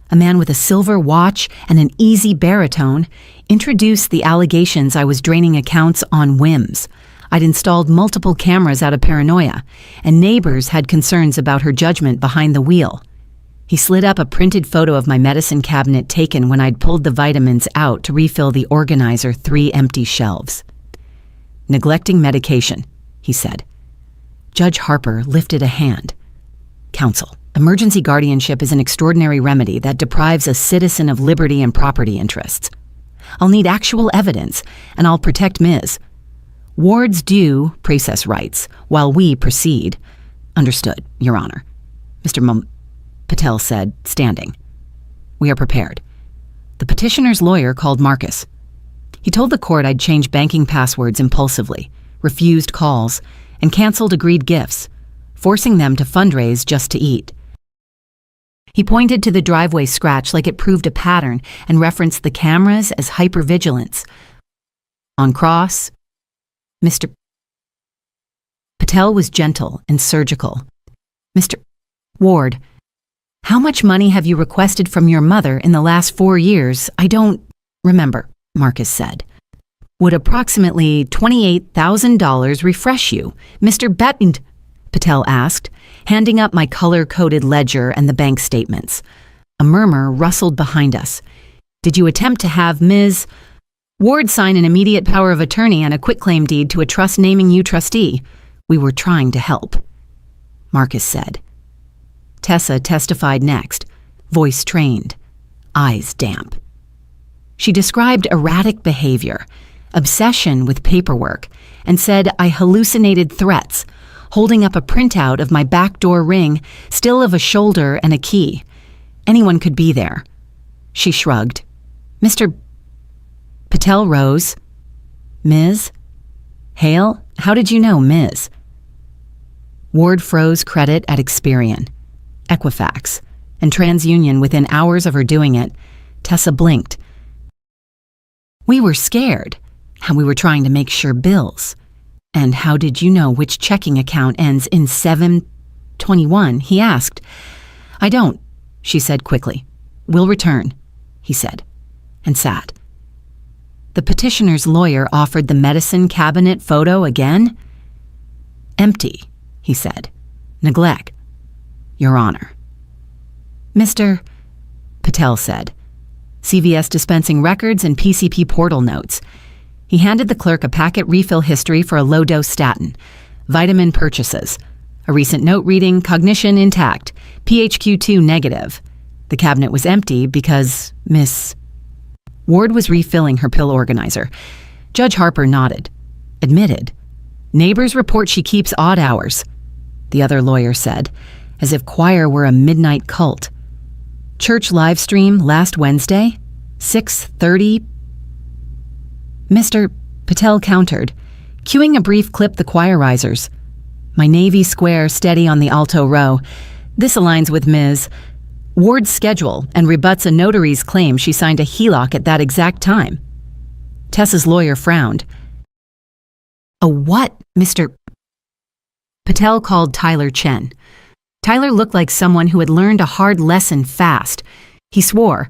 a man with a silver watch and an easy baritone, introduced the allegations I was draining accounts on whims. I'd installed multiple cameras out of paranoia, and neighbors had concerns about her judgment behind the wheel. He slid up a printed photo of my medicine cabinet taken when I'd pulled the vitamins out to refill the organizer 3 empty shelves. Neglecting medication, he said. Judge Harper lifted a hand. Counsel, emergency guardianship is an extraordinary remedy that deprives a citizen of liberty and property interests. I'll need actual evidence, and I'll protect Ms. Ward's due process rights while we proceed. Understood, Your Honor. Mr. Patel said, standing. We are prepared. The petitioner's lawyer called Marcus. He told the court I'd changed banking passwords impulsively, refused calls, and canceled agreed gifts, forcing them to fundraise just to eat. He pointed to the driveway scratch like it proved a pattern and referenced the cameras as hypervigilance. On cross, Mr. Patel was gentle and surgical. Mr. Ward, how much money have you requested from your mother in the last 4 years? I don't remember, Marcus said. Would approximately $28,000 refresh you, Mr. Bettend? Patel asked, handing up my color-coded ledger and the bank statements. A murmur rustled behind us. Did you attempt to have Ms. Ward sign an immediate power of attorney and a quitclaim deed to a trust naming you trustee? We were trying to help, Marcus said. Tessa testified next, voice trained, eyes damp. She described erratic behavior, obsession with paperwork, and said I hallucinated threats, holding up a printout of my backdoor ring, still of a shoulder and a key. Anyone could be there. She shrugged. Mr. Patel rose. Ms. Hale, how did you know Ms.? Ward froze credit at Experian, Equifax, and TransUnion within hours of her doing it. Tessa blinked. We were scared, and we were trying to make sure bills. And how did you know which checking account ends in 721? He asked. I don't, she said quickly. We'll return, he said, and sat. The petitioner's lawyer offered the medicine cabinet photo again. Empty, he said. Neglect, Your Honor. Mr. Patel said. CVS dispensing records and PCP portal notes. He handed the clerk a packet refill history for a low-dose statin. vitamin purchases. A recent note reading, cognition intact, PHQ-2 negative. The cabinet was empty because Miss Ward was refilling her pill organizer. Judge Harper nodded. Admitted. Neighbors report she keeps odd hours, the other lawyer said, as if choir were a midnight cult. Church live stream last Wednesday, 6:30. Mr. Patel countered, cueing a brief clip the choirizers. My navy square steady on the alto row. This aligns with Ms. Ward's schedule and rebuts a notary's claim she signed a HELOC at that exact time. Tessa's lawyer frowned. A what, Mr. Patel called Tyler Chen. Tyler looked like someone who had learned a hard lesson fast. He swore,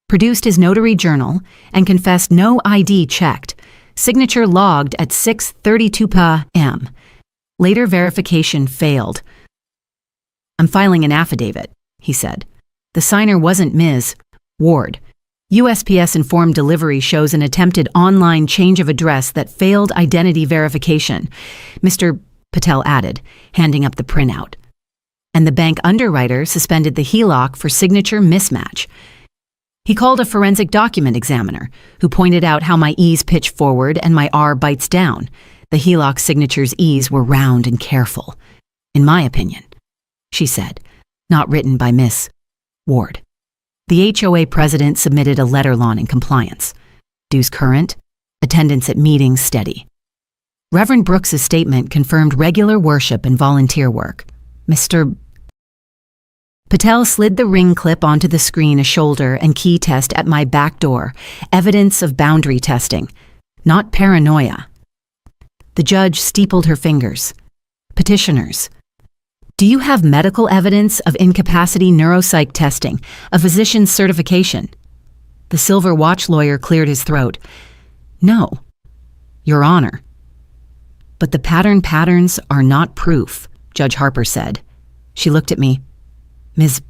produced his notary journal, and confessed no ID checked. Signature logged at 6:32 p.m. Later verification failed. I'm filing an affidavit, he said. The signer wasn't Ms. Ward. USPS informed delivery shows an attempted online change of address that failed identity verification, Mr. Patel added, handing up the printout. And the bank underwriter suspended the HELOC for signature mismatch. He called a forensic document examiner, who pointed out how my E's pitch forward and my R bites down. The HELOC signature's E's were round and careful, in my opinion, she said, not written by Miss Ward. The HOA president submitted a letter lawn in compliance. Dues current, attendance at meetings steady. Reverend Brooks's statement confirmed regular worship and volunteer work. Mr. Patel slid the ring clip onto the screen, a shoulder and key test at my back door, evidence of boundary testing, not paranoia. The judge steepled her fingers. Petitioners. Do you have medical evidence of incapacity neuropsych testing, a physician's certification? The silver watch lawyer cleared his throat. No, Your Honor. But the patterns are not proof, Judge Harper said. She looked at me. Ms.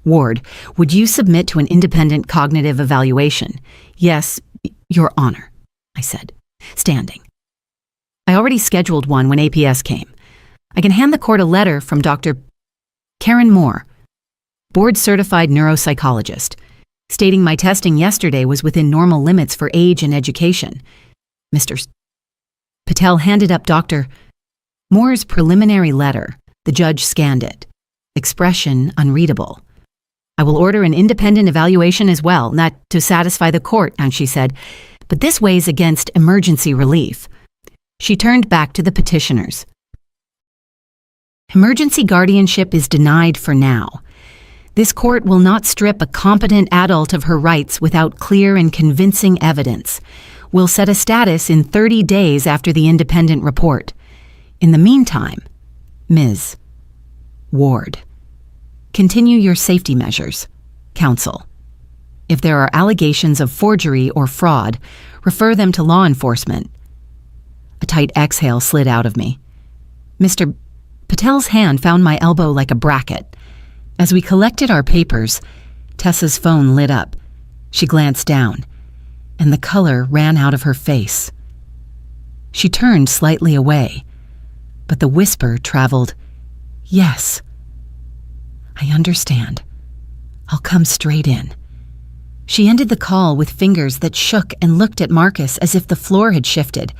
Ward, would you submit to an independent cognitive evaluation? Yes, Your Honor, I said, standing. I already scheduled one when APS came. I can hand the court a letter from Dr. Karen Moore, board-certified neuropsychologist, stating my testing yesterday was within normal limits for age and education. Mr. Patel handed up Dr. Moore's preliminary letter. The judge scanned it. Expression unreadable. I will order an independent evaluation as well, not to satisfy the court, and she said, but this weighs against emergency relief. She turned back to the petitioners. Emergency guardianship is denied for now. This court will not strip a competent adult of her rights without clear and convincing evidence. We'll set a status in 30 days after the independent report. In the meantime, Ms. Ward, continue your safety measures. Counsel. If there are allegations of forgery or fraud, refer them to law enforcement. A tight exhale slid out of me. Mr. Patel's hand found my elbow like a bracket. As we collected our papers, Tessa's phone lit up. She glanced down, and the color ran out of her face. She turned slightly away, but the whisper traveled, Yes. I understand. I'll come straight in. She ended the call with fingers that shook and looked at Marcus as if the floor had shifted.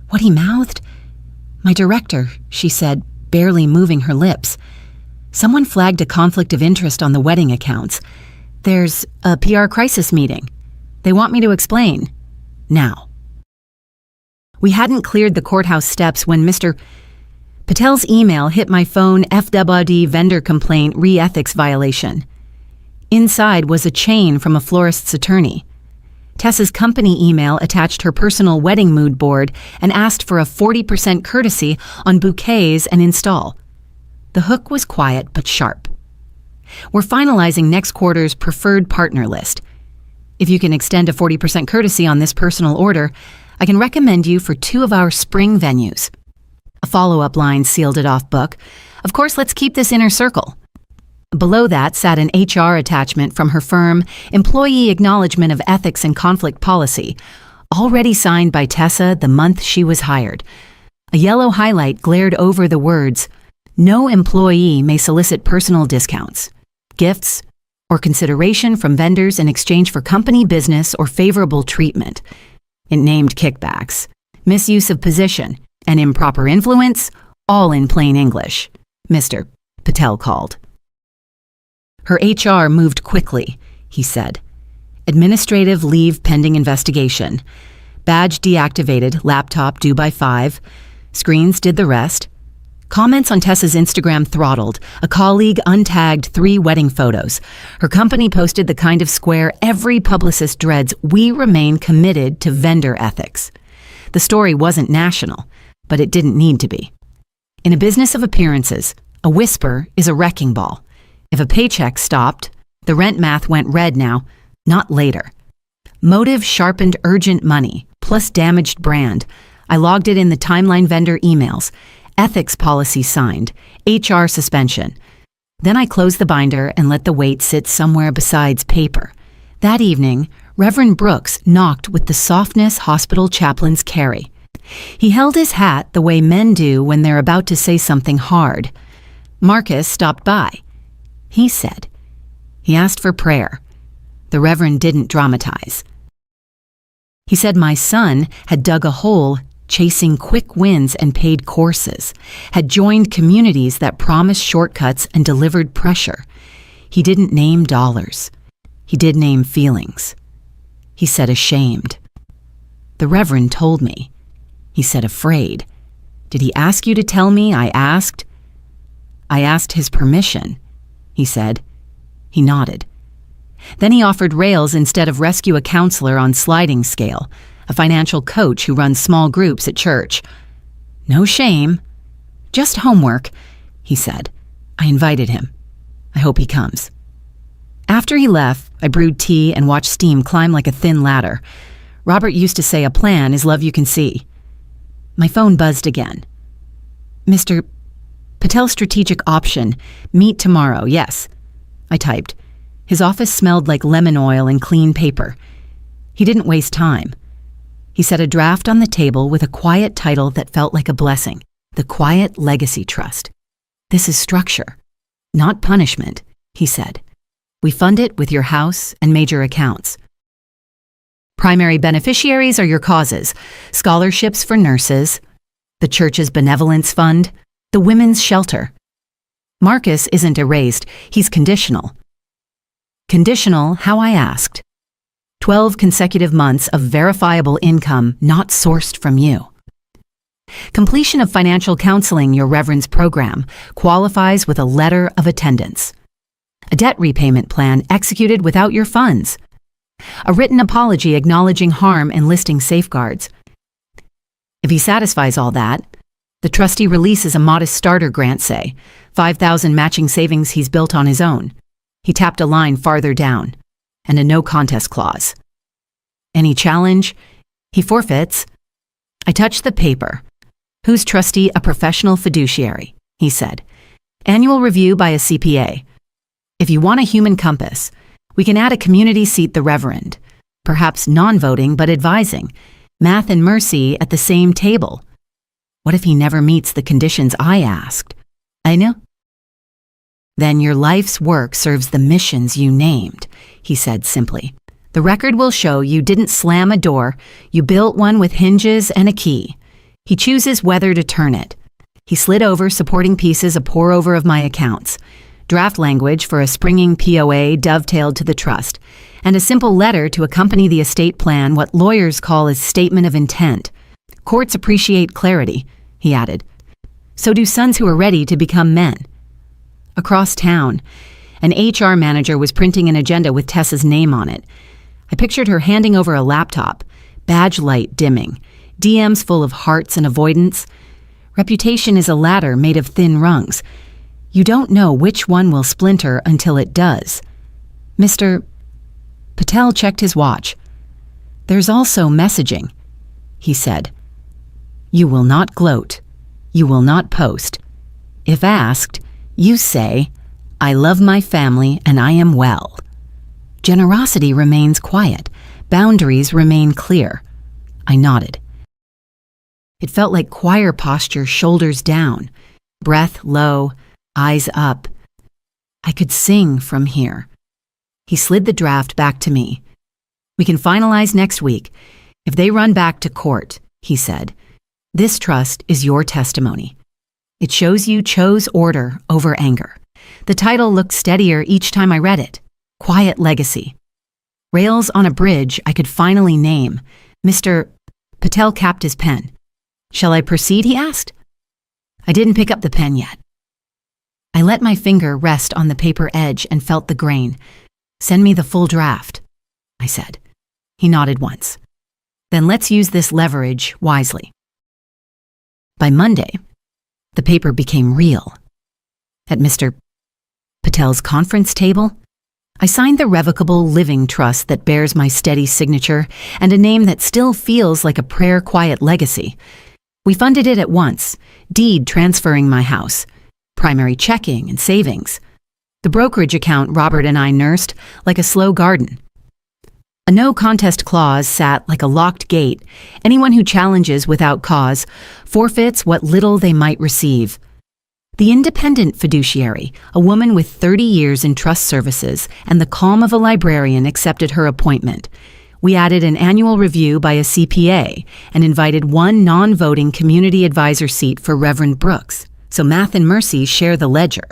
What he mouthed? My director, she said, barely moving her lips. Someone flagged a conflict of interest on the wedding accounts. There's a PR crisis meeting. They want me to explain. Now. We hadn't cleared the courthouse steps when Mr. Patel's email hit my phone. FWD vendor complaint re-ethics violation. Inside was a chain from a florist's attorney. Tessa's company email attached her personal wedding mood board and asked for a 40% courtesy on bouquets and install. The hook was quiet but sharp. We're finalizing next quarter's preferred partner list. If you can extend a 40% courtesy on this personal order, I can recommend you for 2 of our spring venues. A follow-up line sealed it off book. Of course, let's keep this inner circle. Below that sat an HR attachment from her firm, Employee Acknowledgement of Ethics and Conflict Policy, already signed by Tessa the month she was hired. A yellow highlight glared over the words, "No employee may solicit personal discounts, gifts, or consideration from vendors in exchange for company business or favorable treatment." It named kickbacks, misuse of position, and improper influence, all in plain English. Mr. Patel called. Her HR moved quickly, he said. Administrative leave pending investigation. Badge deactivated, laptop due by 5. Screens did the rest. Comments on Tessa's Instagram throttled. A colleague untagged 3 wedding photos. Her company posted the kind of square every publicist dreads. "We remain committed to vendor ethics." The story wasn't national, but it didn't need to be. In a business of appearances, a whisper is a wrecking ball. If a paycheck stopped, the rent math went red now, not later. Motive sharpened urgent money, plus damaged brand. I logged it in the timeline vendor emails. Ethics policy signed. HR suspension. Then I closed the binder and let the weight sit somewhere besides paper. That evening, Reverend Brooks knocked with the softness hospital chaplains carry. He held his hat the way men do when they're about to say something hard. Marcus stopped by. He said. He asked for prayer. The Reverend didn't dramatize. He said my son had dug a hole chasing quick wins and paid courses, had joined communities that promised shortcuts and delivered pressure. He didn't name dollars. He did name feelings. He said ashamed. The Reverend told me. He said afraid. Did he ask you to tell me? I asked. I asked his permission, he said. He nodded. Then he offered rails instead of rescue a counselor on sliding scale, a financial coach who runs small groups at church. No shame. Just homework, he said. I invited him. I hope he comes. After he left, I brewed tea and watched steam climb like a thin ladder. Robert used to say a plan is love you can see. My phone buzzed again. Mr. Patel strategic option. Meet tomorrow, yes. I typed. His office smelled like lemon oil and clean paper. He didn't waste time. He set a draft on the table with a quiet title that felt like a blessing. The Quiet Legacy Trust. This is structure, not punishment, he said. We fund it with your house and major accounts. Primary beneficiaries are your causes, scholarships for nurses, the church's benevolence fund, the women's shelter. Marcus isn't erased, he's conditional. Conditional how I asked. 12 consecutive months of verifiable income not sourced from you. Completion of financial counseling, your Reverend's program, qualifies with a letter of attendance. A debt repayment plan executed without your funds. A written apology acknowledging harm and listing safeguards. If he satisfies all that, the trustee releases a modest starter grant, say, $5,000 matching savings he's built on his own. He tapped a line farther down, and a no contest clause. Any challenge, he forfeits. I touched the paper. Who's trustee? A professional fiduciary, he said. Annual review by a CPA. If you want a human compass, we can add a community seat, the Reverend. Perhaps non-voting but advising. Math and mercy at the same table. What if he never meets the conditions I asked? I know. Then your life's work serves the missions you named, he said simply. The record will show you didn't slam a door, you built one with hinges and a key. He chooses whether to turn it. He slid over supporting pieces a pour-over of my accounts. Draft language for a springing POA dovetailed to the trust, and a simple letter to accompany the estate plan, what lawyers call a statement of intent. Courts appreciate clarity, he added. So do sons who are ready to become men. Across town, an HR manager was printing an agenda with Tessa's name on it. I pictured her handing over a laptop, badge light dimming, DMs full of hearts and avoidance. Reputation is a ladder made of thin rungs. You don't know which one will splinter until it does. Mr. Patel checked his watch. There's also messaging, he said. You will not gloat. You will not post. If asked, you say, I love my family and I am well. Generosity remains quiet. Boundaries remain clear. I nodded. It felt like choir posture, shoulders down, breath low, eyes up. I could sing from here. He slid the draft back to me. We can finalize next week. If they run back to court, he said, this trust is your testimony. It shows you chose order over anger. The title looked steadier each time I read it. Quiet Legacy. Rails on a bridge I could finally name. Mr. Patel capped his pen. Shall I proceed, he asked. I didn't pick up the pen yet. I let my finger rest on the paper edge and felt the grain. Send me the full draft, I said. He nodded once. Then let's use this leverage wisely. By Monday, the paper became real. At Mr. Patel's conference table, I signed the revocable living trust that bears my steady signature and a name that still feels like a prayer quiet legacy. We funded it at once, deed transferring my house, primary checking and savings. The brokerage account Robert and I nursed like a slow garden. A no-contest clause sat like a locked gate. Anyone who challenges without cause forfeits what little they might receive. The independent fiduciary, a woman with 30 years in trust services and the calm of a librarian, accepted her appointment. We added an annual review by a CPA and invited one non-voting community advisor seat for Reverend Brooks, so Math and Mercy share the ledger.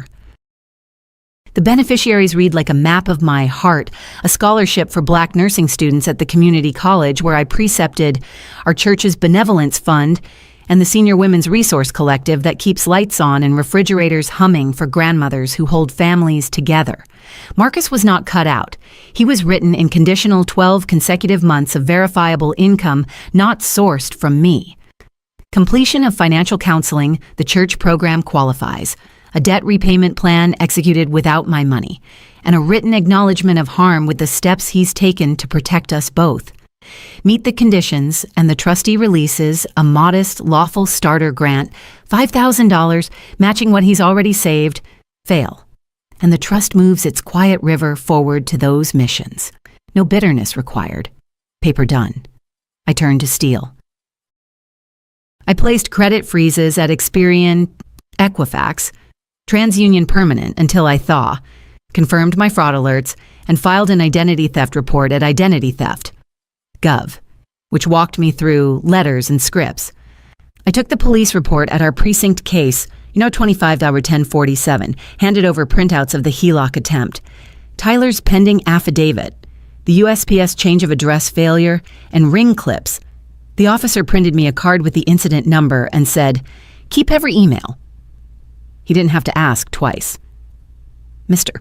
The beneficiaries read like a map of my heart, a scholarship for Black nursing students at the community college where I precepted, our church's benevolence fund, and the Senior Women's Resource Collective that keeps lights on and refrigerators humming for grandmothers who hold families together. Marcus was not cut out. He was written in conditional 12 consecutive months of verifiable income not sourced from me. Completion of financial counseling, the church program qualifies. A debt repayment plan executed without my money, and a written acknowledgement of harm with the steps he's taken to protect us both. Meet the conditions, and the trustee releases a modest, lawful starter grant, $5,000, matching what he's already saved, fail. And the trust moves its quiet river forward to those missions. No bitterness required. Paper done. I turned to Steele. I placed credit freezes at Experian, Equifax, TransUnion Permanent until I thaw, confirmed my fraud alerts, and filed an identity theft report at Identity Theft, Gov, which walked me through letters and scripts. I took the police report at our precinct case, 25-1047, handed over printouts of the HELOC attempt, Tyler's pending affidavit, the USPS change of address failure, and ring clips. The officer printed me a card with the incident number and said, "Keep every email." He didn't have to ask twice. Mr.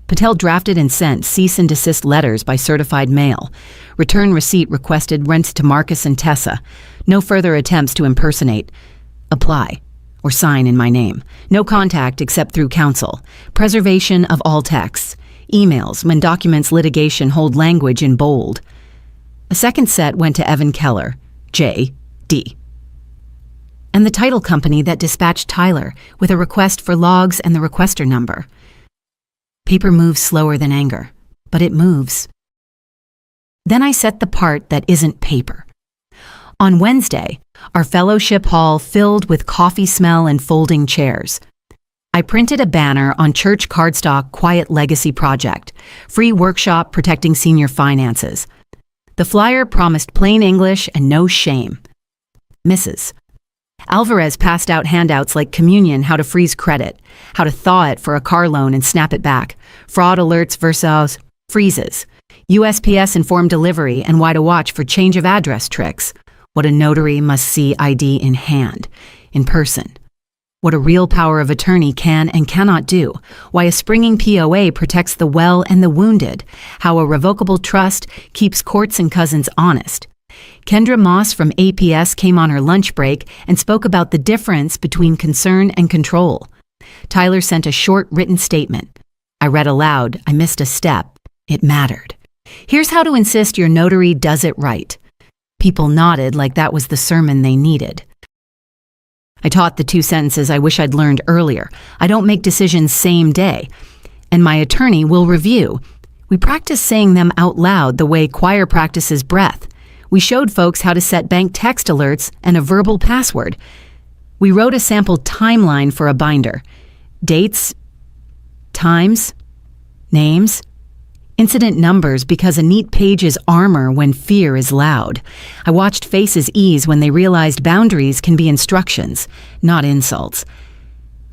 Patel drafted and sent cease and desist letters by certified mail. Return receipt requested rent to Marcus and Tessa. No further attempts to impersonate, apply, or sign in my name. No contact except through counsel. Preservation of all texts. Emails when documents litigation hold language in bold. A second set went to Evan Keller, J.D., and the title company that dispatched Tyler with a request for logs and the requester number. Paper moves slower than anger, but it moves. Then I set the part that isn't paper. On Wednesday, our fellowship hall filled with coffee smell and folding chairs. I printed a banner on church cardstock Quiet Legacy Project, free workshop protecting senior finances. The flyer promised plain English and no shame. Mrs. Alvarez passed out handouts like communion, how to freeze credit, how to thaw it for a car loan and snap it back, fraud alerts versus freezes, USPS informed delivery, and why to watch for change of address tricks, what a notary must see ID in hand, in person, what a real power of attorney can and cannot do, why a springing POA protects the well and the wounded, how a revocable trust keeps courts and cousins honest. Kendra Moss from APS came on her lunch break and spoke about the difference between concern and control. Tyler sent a short written statement. I read aloud. I missed a step. It mattered. Here's how to insist your notary does it right. People nodded like that was the sermon they needed. I taught the 2 sentences I wish I'd learned earlier. I don't make decisions same day, and my attorney will review. We practice saying them out loud the way choir practices breath. We showed folks how to set bank text alerts and a verbal password. We wrote a sample timeline for a binder. Dates, times, names, incident numbers because a neat page is armor when fear is loud. I watched faces ease when they realized boundaries can be instructions, not insults.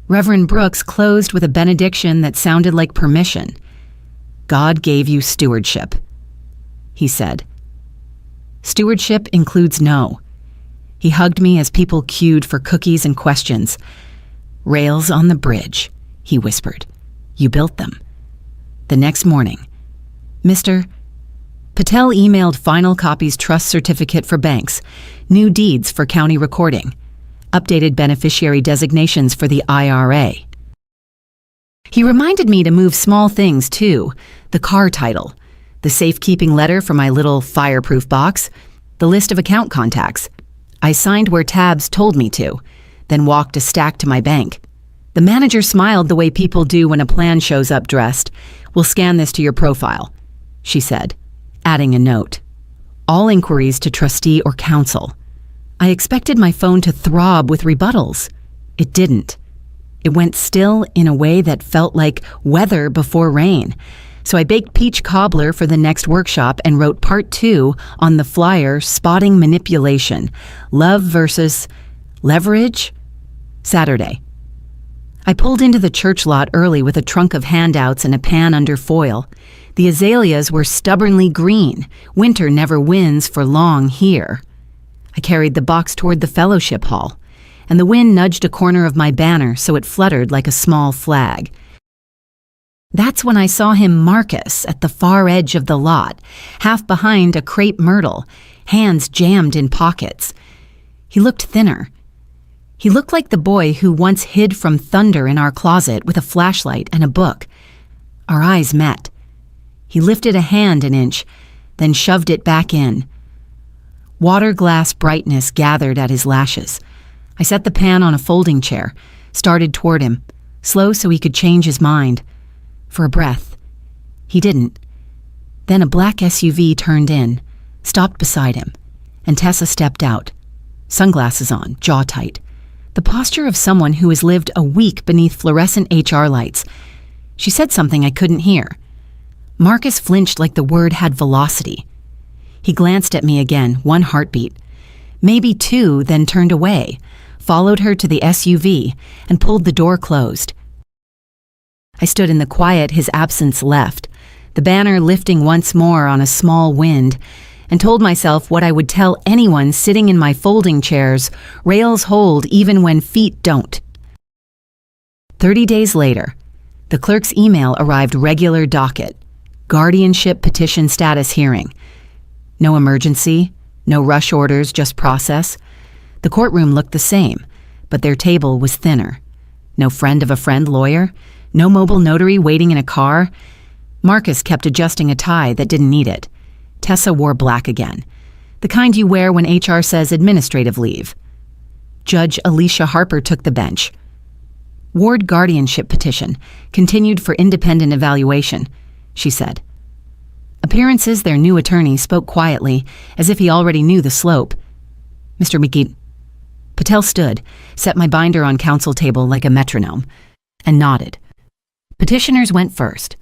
Reverend Brooks closed with a benediction that sounded like permission. God gave you stewardship, he said. Stewardship includes no. He hugged me as people queued for cookies and questions. Rails on the bridge, he whispered. You built them. The next morning, Mr. Patel emailed final copies trust certificate for banks, new deeds for county recording, updated beneficiary designations for the IRA. He reminded me to move small things too, the car title, the safekeeping letter for my little fireproof box, the list of account contacts. I signed where tabs told me to, then walked a stack to my bank. The manager smiled the way people do when a plan shows up dressed. We'll scan this to your profile, she said, adding a note. All inquiries to trustee or counsel. I expected my phone to throb with rebuttals. It didn't. It went still in a way that felt like weather before rain. So I baked peach cobbler for the next workshop and wrote part 2 on the flyer, spotting manipulation, love versus leverage, Saturday. I pulled into the church lot early with a trunk of handouts and a pan under foil. The azaleas were stubbornly green. Winter never wins for long here. I carried the box toward the fellowship hall, and the wind nudged a corner of my banner so it fluttered like a small flag. That's when I saw him Marcus at the far edge of the lot, half behind a crepe myrtle, hands jammed in pockets. He looked thinner. He looked like the boy who once hid from thunder in our closet with a flashlight and a book. Our eyes met. He lifted a hand an inch, then shoved it back in. Water glass brightness gathered at his lashes. I set the pan on a folding chair, started toward him, slow so he could change his mind. For a breath. He didn't. Then a black SUV turned in, stopped beside him, and Tessa stepped out, sunglasses on, jaw tight. The posture of someone who has lived a week beneath fluorescent HR lights. She said something I couldn't hear. Marcus flinched like the word had velocity. He glanced at me again, one heartbeat. Maybe two, then turned away, followed her to the SUV, and pulled the door closed. I stood in the quiet his absence left, the banner lifting once more on a small wind, and told myself what I would tell anyone sitting in my folding chairs: rails hold even when feet don't. 30 days later, the clerk's email arrived regular docket, guardianship petition status hearing. No emergency, no rush orders, just process. The courtroom looked the same, but their table was thinner. No friend of a friend lawyer, no mobile notary waiting in a car. Marcus kept adjusting a tie that didn't need it. Tessa wore black again, the kind you wear when HR says administrative leave. Judge Alicia Harper took the bench. Ward guardianship petition, continued for independent evaluation, she said. Appearances, their new attorney spoke quietly, as if he already knew the slope. Mr. McGee. Patel stood, set my binder on counsel table like a metronome, and nodded. Petitioners went first.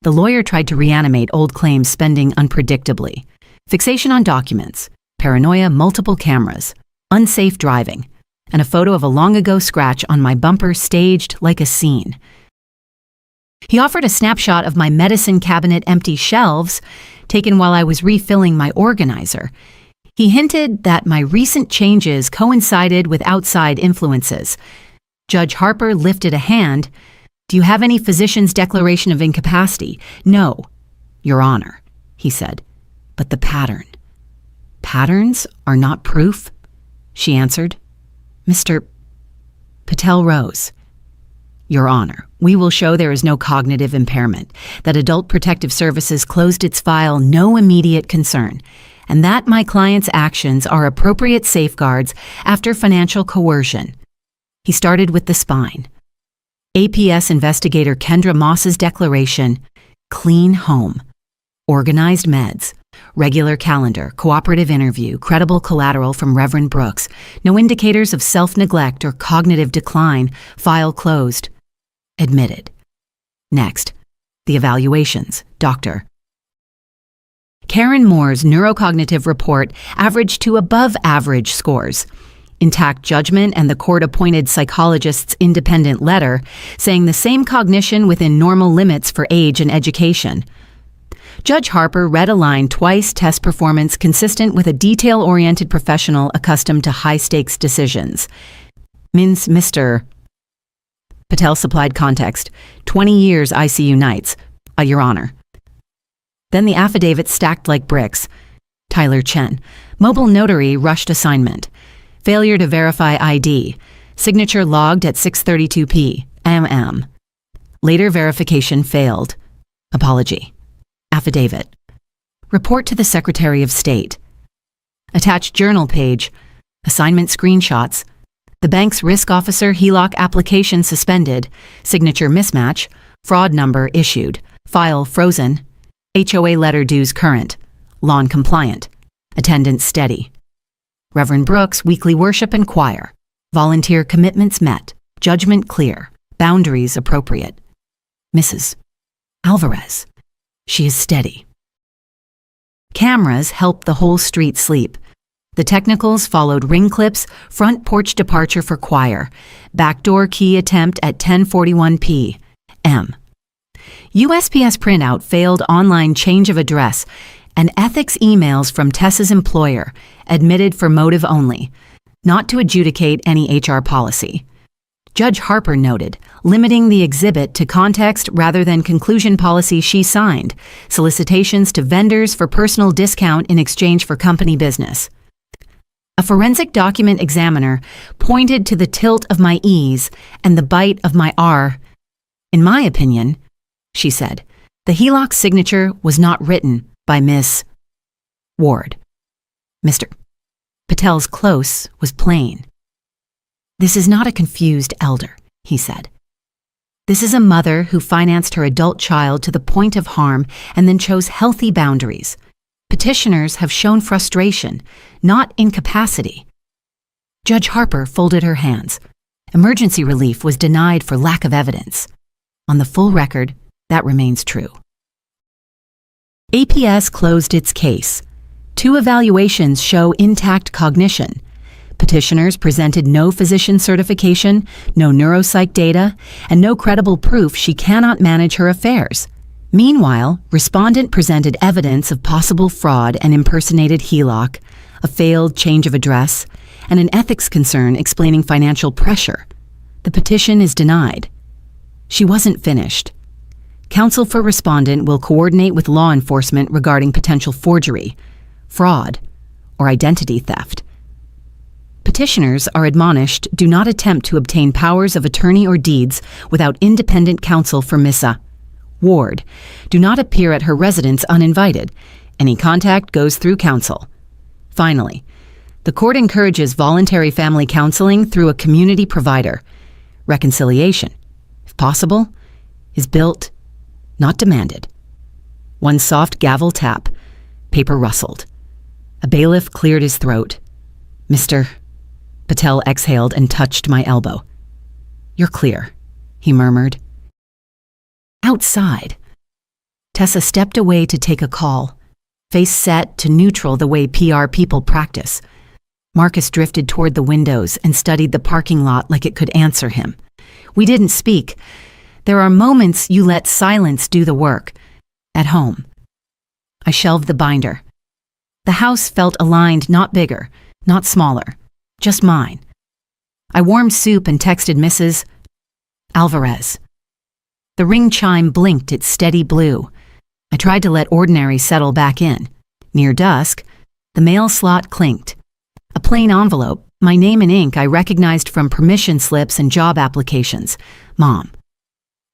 The lawyer tried to reanimate old claims spending unpredictably. Fixation on documents, paranoia, multiple cameras, unsafe driving, and a photo of a long-ago scratch on my bumper staged like a scene. He offered a snapshot of my medicine cabinet empty shelves, taken while I was refilling my organizer. He hinted that my recent changes coincided with outside influences. Judge Harper lifted a hand. Do you have any physician's declaration of incapacity? No, Your Honor, he said. But the pattern. Patterns are not proof, she answered. Mr. Patel rose. Your Honor, we will show there is no cognitive impairment, that Adult Protective Services closed its file no immediate concern, and that my client's actions are appropriate safeguards after financial coercion. He started with the spine. APS investigator Kendra Moss's declaration: clean home, organized meds, Regular calendar, cooperative interview, credible collateral from Reverend Brooks, no indicators of self-neglect or cognitive decline, file closed. Admitted. Next, the evaluations, Dr. Karen Moore's neurocognitive report averaged to above average scores. Intact judgment and the court-appointed psychologist's independent letter saying the same cognition within normal limits for age and education. Judge Harper read a line twice, test performance consistent with a detail-oriented professional accustomed to high-stakes decisions. Means Mr. Patel supplied context. 20 years ICU nights. Your Honor. Then the affidavit stacked like bricks. Tyler Chen. Mobile notary rushed assignment. Failure to verify ID. Signature logged at 6:32 p.m. Later verification failed. Apology. Affidavit. Report to the Secretary of State. Attached journal page. Assignment screenshots. The bank's risk officer HELOC application suspended. Signature mismatch. Fraud number issued. File frozen. HOA letter dues current. Lawn compliant. Attendance steady. Reverend Brooks weekly worship and choir. Volunteer commitments met. Judgment clear. Boundaries appropriate. Mrs. Alvarez. She is steady. Cameras helped the whole street sleep. The technicals followed ring clips, front porch departure for choir, backdoor key attempt at 10:41 p.m. USPS printout failed online change of address, and ethics emails from Tessa's employer, admitted for motive only, not to adjudicate any HR policy. Judge Harper noted, limiting the exhibit to context rather than conclusion policy she signed, solicitations to vendors for personal discount in exchange for company business. A forensic document examiner pointed to the tilt of my E's and the bite of my R. In my opinion, she said, the HELOC signature was not written by Miss Ward. Mr. Patel's close was plain. This is not a confused elder, he said. This is a mother who financed her adult child to the point of harm and then chose healthy boundaries. Petitioners have shown frustration, not incapacity. Judge Harper folded her hands. Emergency relief was denied for lack of evidence. On the full record, that remains true. APS closed its case. 2 evaluations show intact cognition. Petitioners presented no physician certification, no neuropsych data, and no credible proof she cannot manage her affairs. Meanwhile, respondent presented evidence of possible fraud and impersonated HELOC, a failed change of address, and an ethics concern explaining financial pressure. The petition is denied. She wasn't finished. Counsel for respondent will coordinate with law enforcement regarding potential forgery, fraud, or identity theft. Petitioners are admonished do not attempt to obtain powers of attorney or deeds without independent counsel for Missa Ward. Do not appear at her residence uninvited. Any contact goes through counsel. Finally, the court encourages voluntary family counseling through a community provider. Reconciliation, if possible, is built, not demanded. One soft gavel tap, paper rustled. A bailiff cleared his throat. Mr. Patel exhaled and touched my elbow. You're clear, he murmured. Outside. Tessa stepped away to take a call, face set to neutral the way PR people practice. Marcus drifted toward the windows and studied the parking lot like it could answer him. We didn't speak. There are moments you let silence do the work. At home. I shelved the binder. The house felt aligned, not bigger, not smaller, just mine. I warmed soup and texted Mrs. Alvarez. The ring chime blinked its steady blue. I tried to let ordinary settle back in. Near dusk, the mail slot clinked. A plain envelope, my name in ink I recognized from permission slips and job applications. Mom.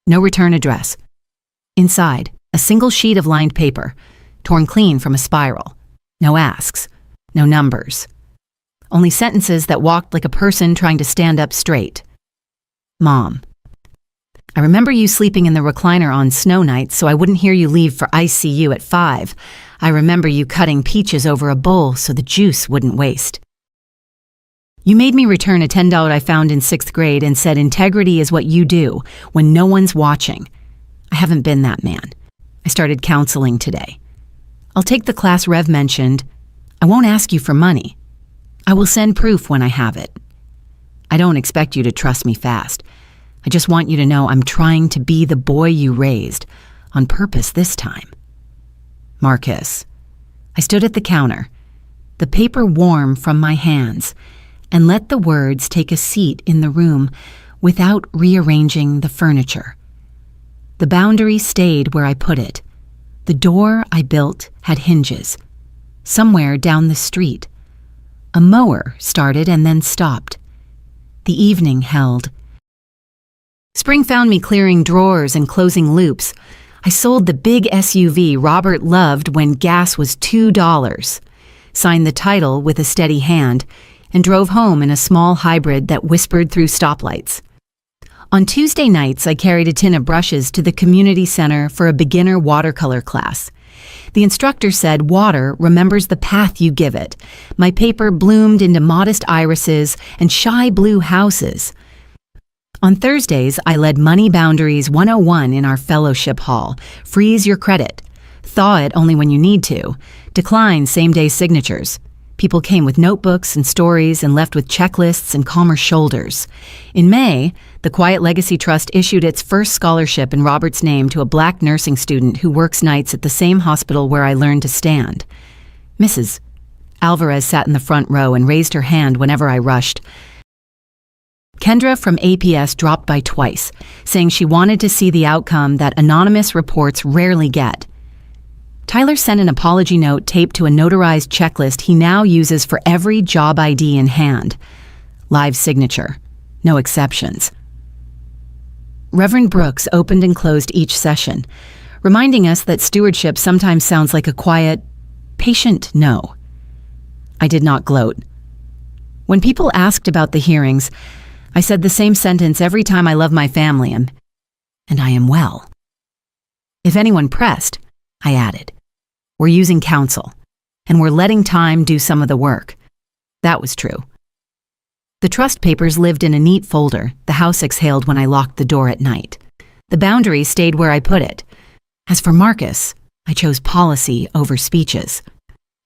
No return address. Inside, a single sheet of lined paper, torn clean from a spiral. No asks, no numbers. Only sentences that walked like a person trying to stand up straight. Mom. I remember you sleeping in the recliner on snow nights so I wouldn't hear you leave for ICU at 5. I remember you cutting peaches over a bowl so the juice wouldn't waste. You made me return a $10 I found in 6th grade and said integrity is what you do when no one's watching. I haven't been that man. I started counseling today. I'll take the class Rev mentioned. I won't ask you for money. I will send proof when I have it. I don't expect you to trust me fast. I just want you to know I'm trying to be the boy you raised, on purpose this time. Marcus. I stood at the counter, the paper warm from my hands, and let the words take a seat in the room without rearranging the furniture. The boundary stayed where I put it. The door I built had hinges. Somewhere down the street, a mower started and then stopped. The evening held. Spring found me clearing drawers and closing loops. I sold the big SUV Robert loved when gas was $2, signed the title with a steady hand, and drove home in a small hybrid that whispered through stoplights. On Tuesday nights, I carried a tin of brushes to the community center for a beginner watercolor class. The instructor said water remembers the path you give it. My paper bloomed into modest irises and shy blue houses. On Thursdays, I led Money Boundaries 101 in our fellowship hall. Freeze your credit. Thaw it only when you need to. Decline same-day signatures. People came with notebooks and stories and left with checklists and calmer shoulders. In May, the Quiet Legacy Trust issued its first scholarship in Robert's name to a Black nursing student who works nights at the same hospital where I learned to stand. Mrs. Alvarez sat in the front row and raised her hand whenever I rushed. Kendra from APS dropped by twice, saying she wanted to see the outcome that anonymous reports rarely get. Tyler sent an apology note taped to a notarized checklist he now uses for every job ID in hand. Live signature. No exceptions. Reverend Brooks opened and closed each session, reminding us that stewardship sometimes sounds like a quiet, patient no. I did not gloat. When people asked about the hearings, I said the same sentence every time: I love my family and I am well. If anyone pressed, I added, we're using counsel, and we're letting time do some of the work. That was true. The trust papers lived in a neat folder. The house exhaled when I locked the door at night. The boundary stayed where I put it. As for Marcus, I chose policy over speeches.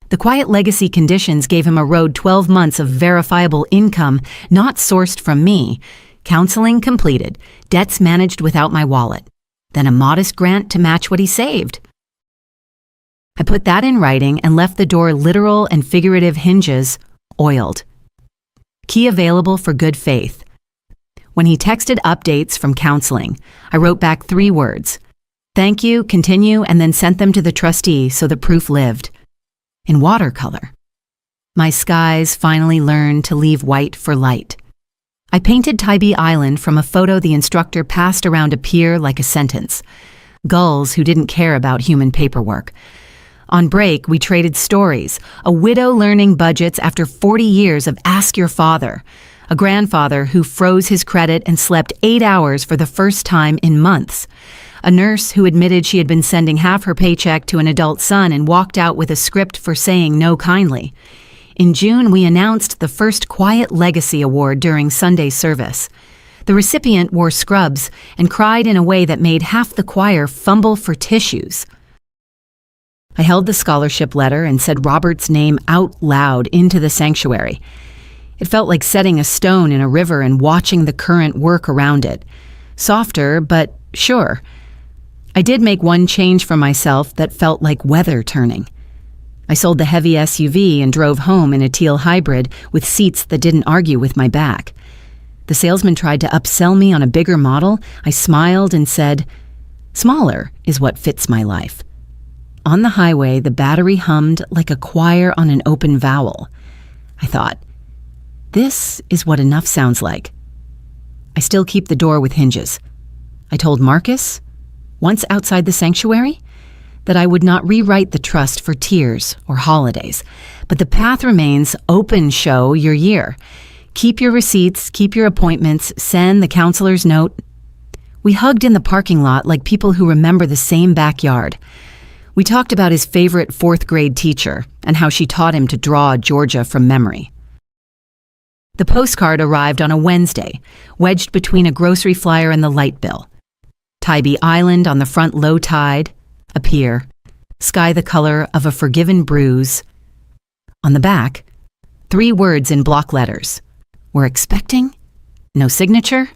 The Quiet Legacy conditions gave him a road 12 months of verifiable income, not sourced from me. Counseling completed, debts managed without my wallet, then a modest grant to match what he saved. I put that in writing and left the door literal and figurative hinges oiled. Key available for good faith. When he texted updates from counseling, I wrote back 3 words: thank you, continue, and then sent them to the trustee so the proof lived. In watercolor. My skies finally learned to leave white for light. I painted Tybee Island from a photo the instructor passed around a pier like a sentence. Gulls who didn't care about human paperwork. On break, we traded stories, a widow learning budgets after 40 years of Ask Your Father, a grandfather who froze his credit and slept 8 hours for the first time in months, a nurse who admitted she had been sending half her paycheck to an adult son and walked out with a script for saying no kindly. In June, we announced the first Quiet Legacy Award during Sunday service. The recipient wore scrubs and cried in a way that made half the choir fumble for tissues. I held the scholarship letter and said Robert's name out loud into the sanctuary. It felt like setting a stone in a river and watching the current work around it. Softer, but sure. I did make one change for myself that felt like weather turning. I sold the heavy SUV and drove home in a teal hybrid with seats that didn't argue with my back. The salesman tried to upsell me on a bigger model. I smiled and said, smaller is what fits my life. On the highway, the battery hummed like a choir on an open vowel. I thought, this is what enough sounds like. I still keep the door with hinges. I told Marcus, once outside the sanctuary, that I would not rewrite the trust for tears or holidays, but the path remains open. Show your year. Keep your receipts, keep your appointments, send the counselor's note. We hugged in the parking lot like people who remember the same backyard. We talked about his favorite fourth-grade teacher and how she taught him to draw Georgia from memory. The postcard arrived on a Wednesday, wedged between a grocery flyer and the light bill. Tybee Island on the front, low tide, a pier, sky the color of a forgiven bruise. On the back, 3 words in block letters. We're expecting? No signature?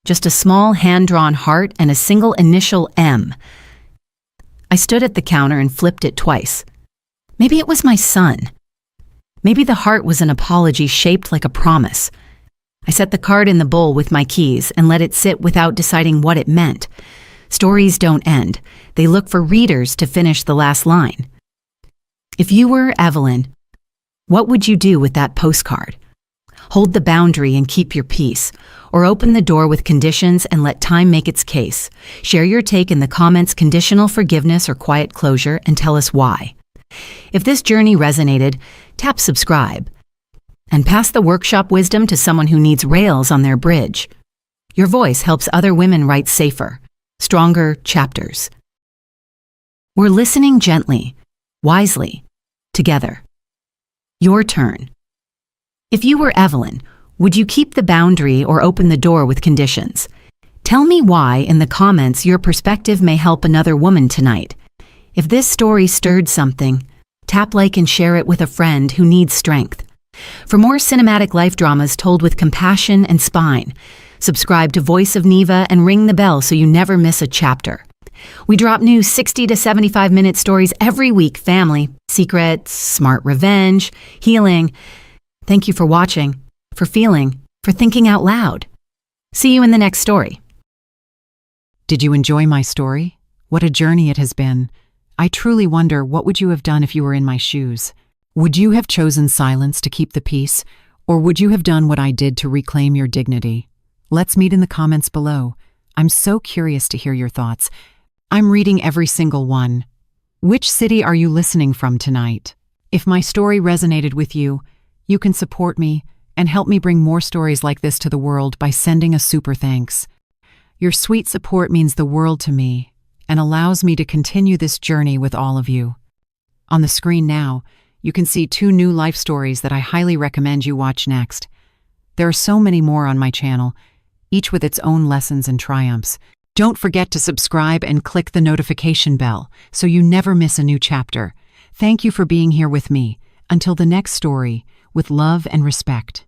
Just a small hand-drawn heart and a single initial M. I stood at the counter and flipped it twice. Maybe it was my son. Maybe the heart was an apology shaped like a promise. I set the card in the bowl with my keys and let it sit without deciding what it meant. Stories don't end. They look for readers to finish the last line. If you were Evelyn, what would you do with that postcard? Hold the boundary and keep your peace, or open the door with conditions and let time make its case. Share your take in the comments, conditional forgiveness or quiet closure, and tell us why. If this journey resonated, tap subscribe and pass the workshop wisdom to someone who needs rails on their bridge. Your voice helps other women write safer, stronger chapters. We're listening gently, wisely, together. Your turn. If you were Evelyn, would you keep the boundary or open the door with conditions? Tell me why in the comments. Your perspective may help another woman tonight. If this story stirred something, tap like and share it with a friend who needs strength. For more cinematic life dramas told with compassion and spine, subscribe to Voice of Neva and ring the bell so you never miss a chapter. We drop new 60 to 75-minute stories every week. Family, secrets, smart revenge, healing. Thank you for watching, for feeling, for thinking out loud. See you in the next story. Did you enjoy my story? What a journey it has been. I truly wonder, what would you have done if you were in my shoes? Would you have chosen silence to keep the peace, or would you have done what I did to reclaim your dignity? Let's meet in the comments below. I'm so curious to hear your thoughts. I'm reading every single one. Which city are you listening from tonight? If my story resonated with you, you can support me and help me bring more stories like this to the world by sending a super thanks. Your sweet support means the world to me and allows me to continue this journey with all of you. On the screen now, you can see 2 new life stories that I highly recommend you watch next. There are so many more on my channel, each with its own lessons and triumphs. Don't forget to subscribe and click the notification bell so you never miss a new chapter. Thank you for being here with me. Until the next story, with love and respect.